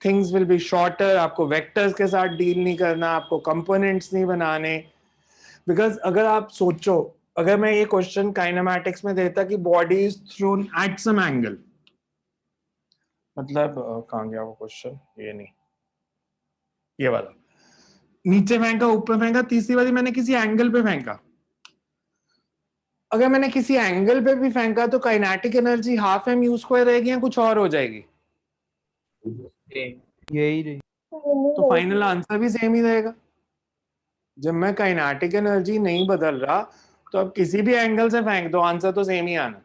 Speaker 1: थिंग्स विल बी शॉर्टर, आपको वेक्टर्स के साथ डील नहीं करना, आपको कंपोनेंट्स नहीं बनाने। बिकॉज अगर आप सोचो, अगर मैं ये क्वेश्चन काइनेमैटिक्स में देता कि body is thrown at some angle, मतलब कहाँ गया वो क्वेश्चन, ये नहीं, ये वाला, नीचे फेंका ऊपर फेंका, तीसरी बारी मैंने किसी एंगल पे फेंका। अगर मैंने किसी एंगल पे भी फेंका तो kinetic energy half M U square रहेगी या कुछ और हो जाएगी?
Speaker 2: यही रही.
Speaker 1: तो फाइनल आंसर भी सेम ही रहेगा। जब मैं काइनेटिक एनर्जी नहीं बदल रहा तो अब किसी भी एंगल से फेंक दो, आंसर तो सेम ही आना।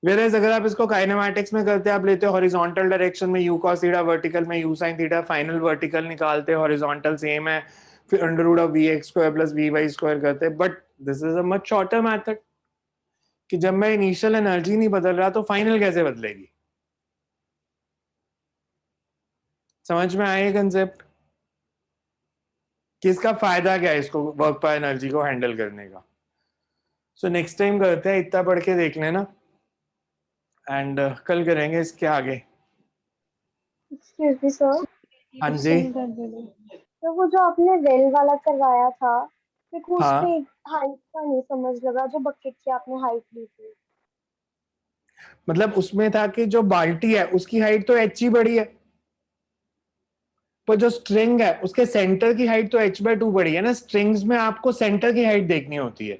Speaker 1: वेरेज अगर आप इसको काइनेमैटिक्स में करते, आप लेते हो हॉरिजॉन्टल डायरेक्शन में u cos थीटा, वर्टिकल में u sin theta, final vertical निकालते, हॉरिजॉन्टल सेम है, फिर under root of vx square plus vy square करते। But this is a much shorter method कि जब मैं इनिशियल एनर्जी नहीं बदल रहा तो फाइनल कैसे बदलेगी। समझ में आए कंसेप्ट कि इसका फायदा क्या है इसको वर्क पर एनर्जी को हैंडल करने का। सो नेक्स्ट टाइम करते हैं, इतना पढ़ के देख लेना एंड कल करेंगे इसके आगे।
Speaker 7: एक्सक्यूज मी सर,
Speaker 1: हाँ जी।
Speaker 7: तो वो जो आपने वेल वाला करवाया था, मेरे को
Speaker 1: हाँ,
Speaker 7: उसमें हाइट का नहीं समझ लगा, जो बकेट की आपने हाइट ली थी।
Speaker 1: मतलब उसमें था कि जो बाल्टी है उसकी हाइट तो h ही बड़ी है, पर जो स्ट्रिंग है उसके सेंटर की हाइट तो h/2 बड़ी है ना। स्ट्रिंग्स में आपको सेंटर की हाइट देखनी होती है,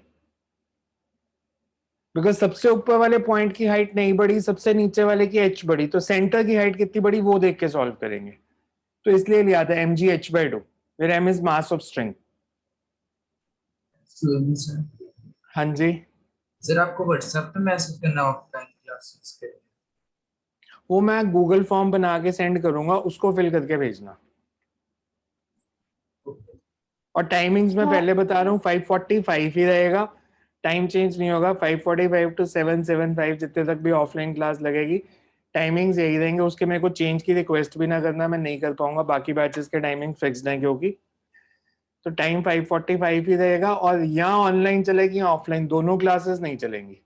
Speaker 1: बिकॉज सबसे ऊपर वाले पॉइंट की हाइट नहीं बढ़ी, सबसे नीचे वाले की h बढ़ी, तो सेंटर की हाइट कितनी बड़ी वो देख के सॉल्व करेंगे। तो इसलिए लिया था mg h/2, where m is mass of string।
Speaker 6: Sir
Speaker 1: हाँ जी,
Speaker 6: सर आपको व्हाट्सएप पे मैसेज करना ऑफलाइन क्लासेस के लिए?
Speaker 1: वो मैं गूगल फॉर्म बना के सेंड करूंगा, उसको फिल करके भेजना। और टाइमिंग्स में पहले बता रहा हूँ 5:45 ही रहेगा, टाइम चेंज नहीं होगा। 5:45 to 7:75 जितने तक भी ऑफलाइन क्लास लगेगी, टाइमिंग्स यही रहेंगे। उसके मेरे को चेंज की रिक्वेस्ट भी ना करना, मैं नहीं कर पाऊंगा, बाकी बैचेस के टाइमिंग फिक्स्ड है क्योंकि। तो टाइम 5:45 ही रहेगा, और यहाँ ऑनलाइन चलेगी या ऑफलाइन, दोनों क्लासेस नहीं चलेंगी।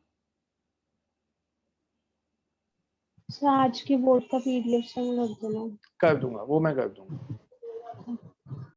Speaker 7: सर आज की बोर्ड का पीडीएफ से लग देना।
Speaker 1: कर दूंगा, वो मैं कर दूंगा।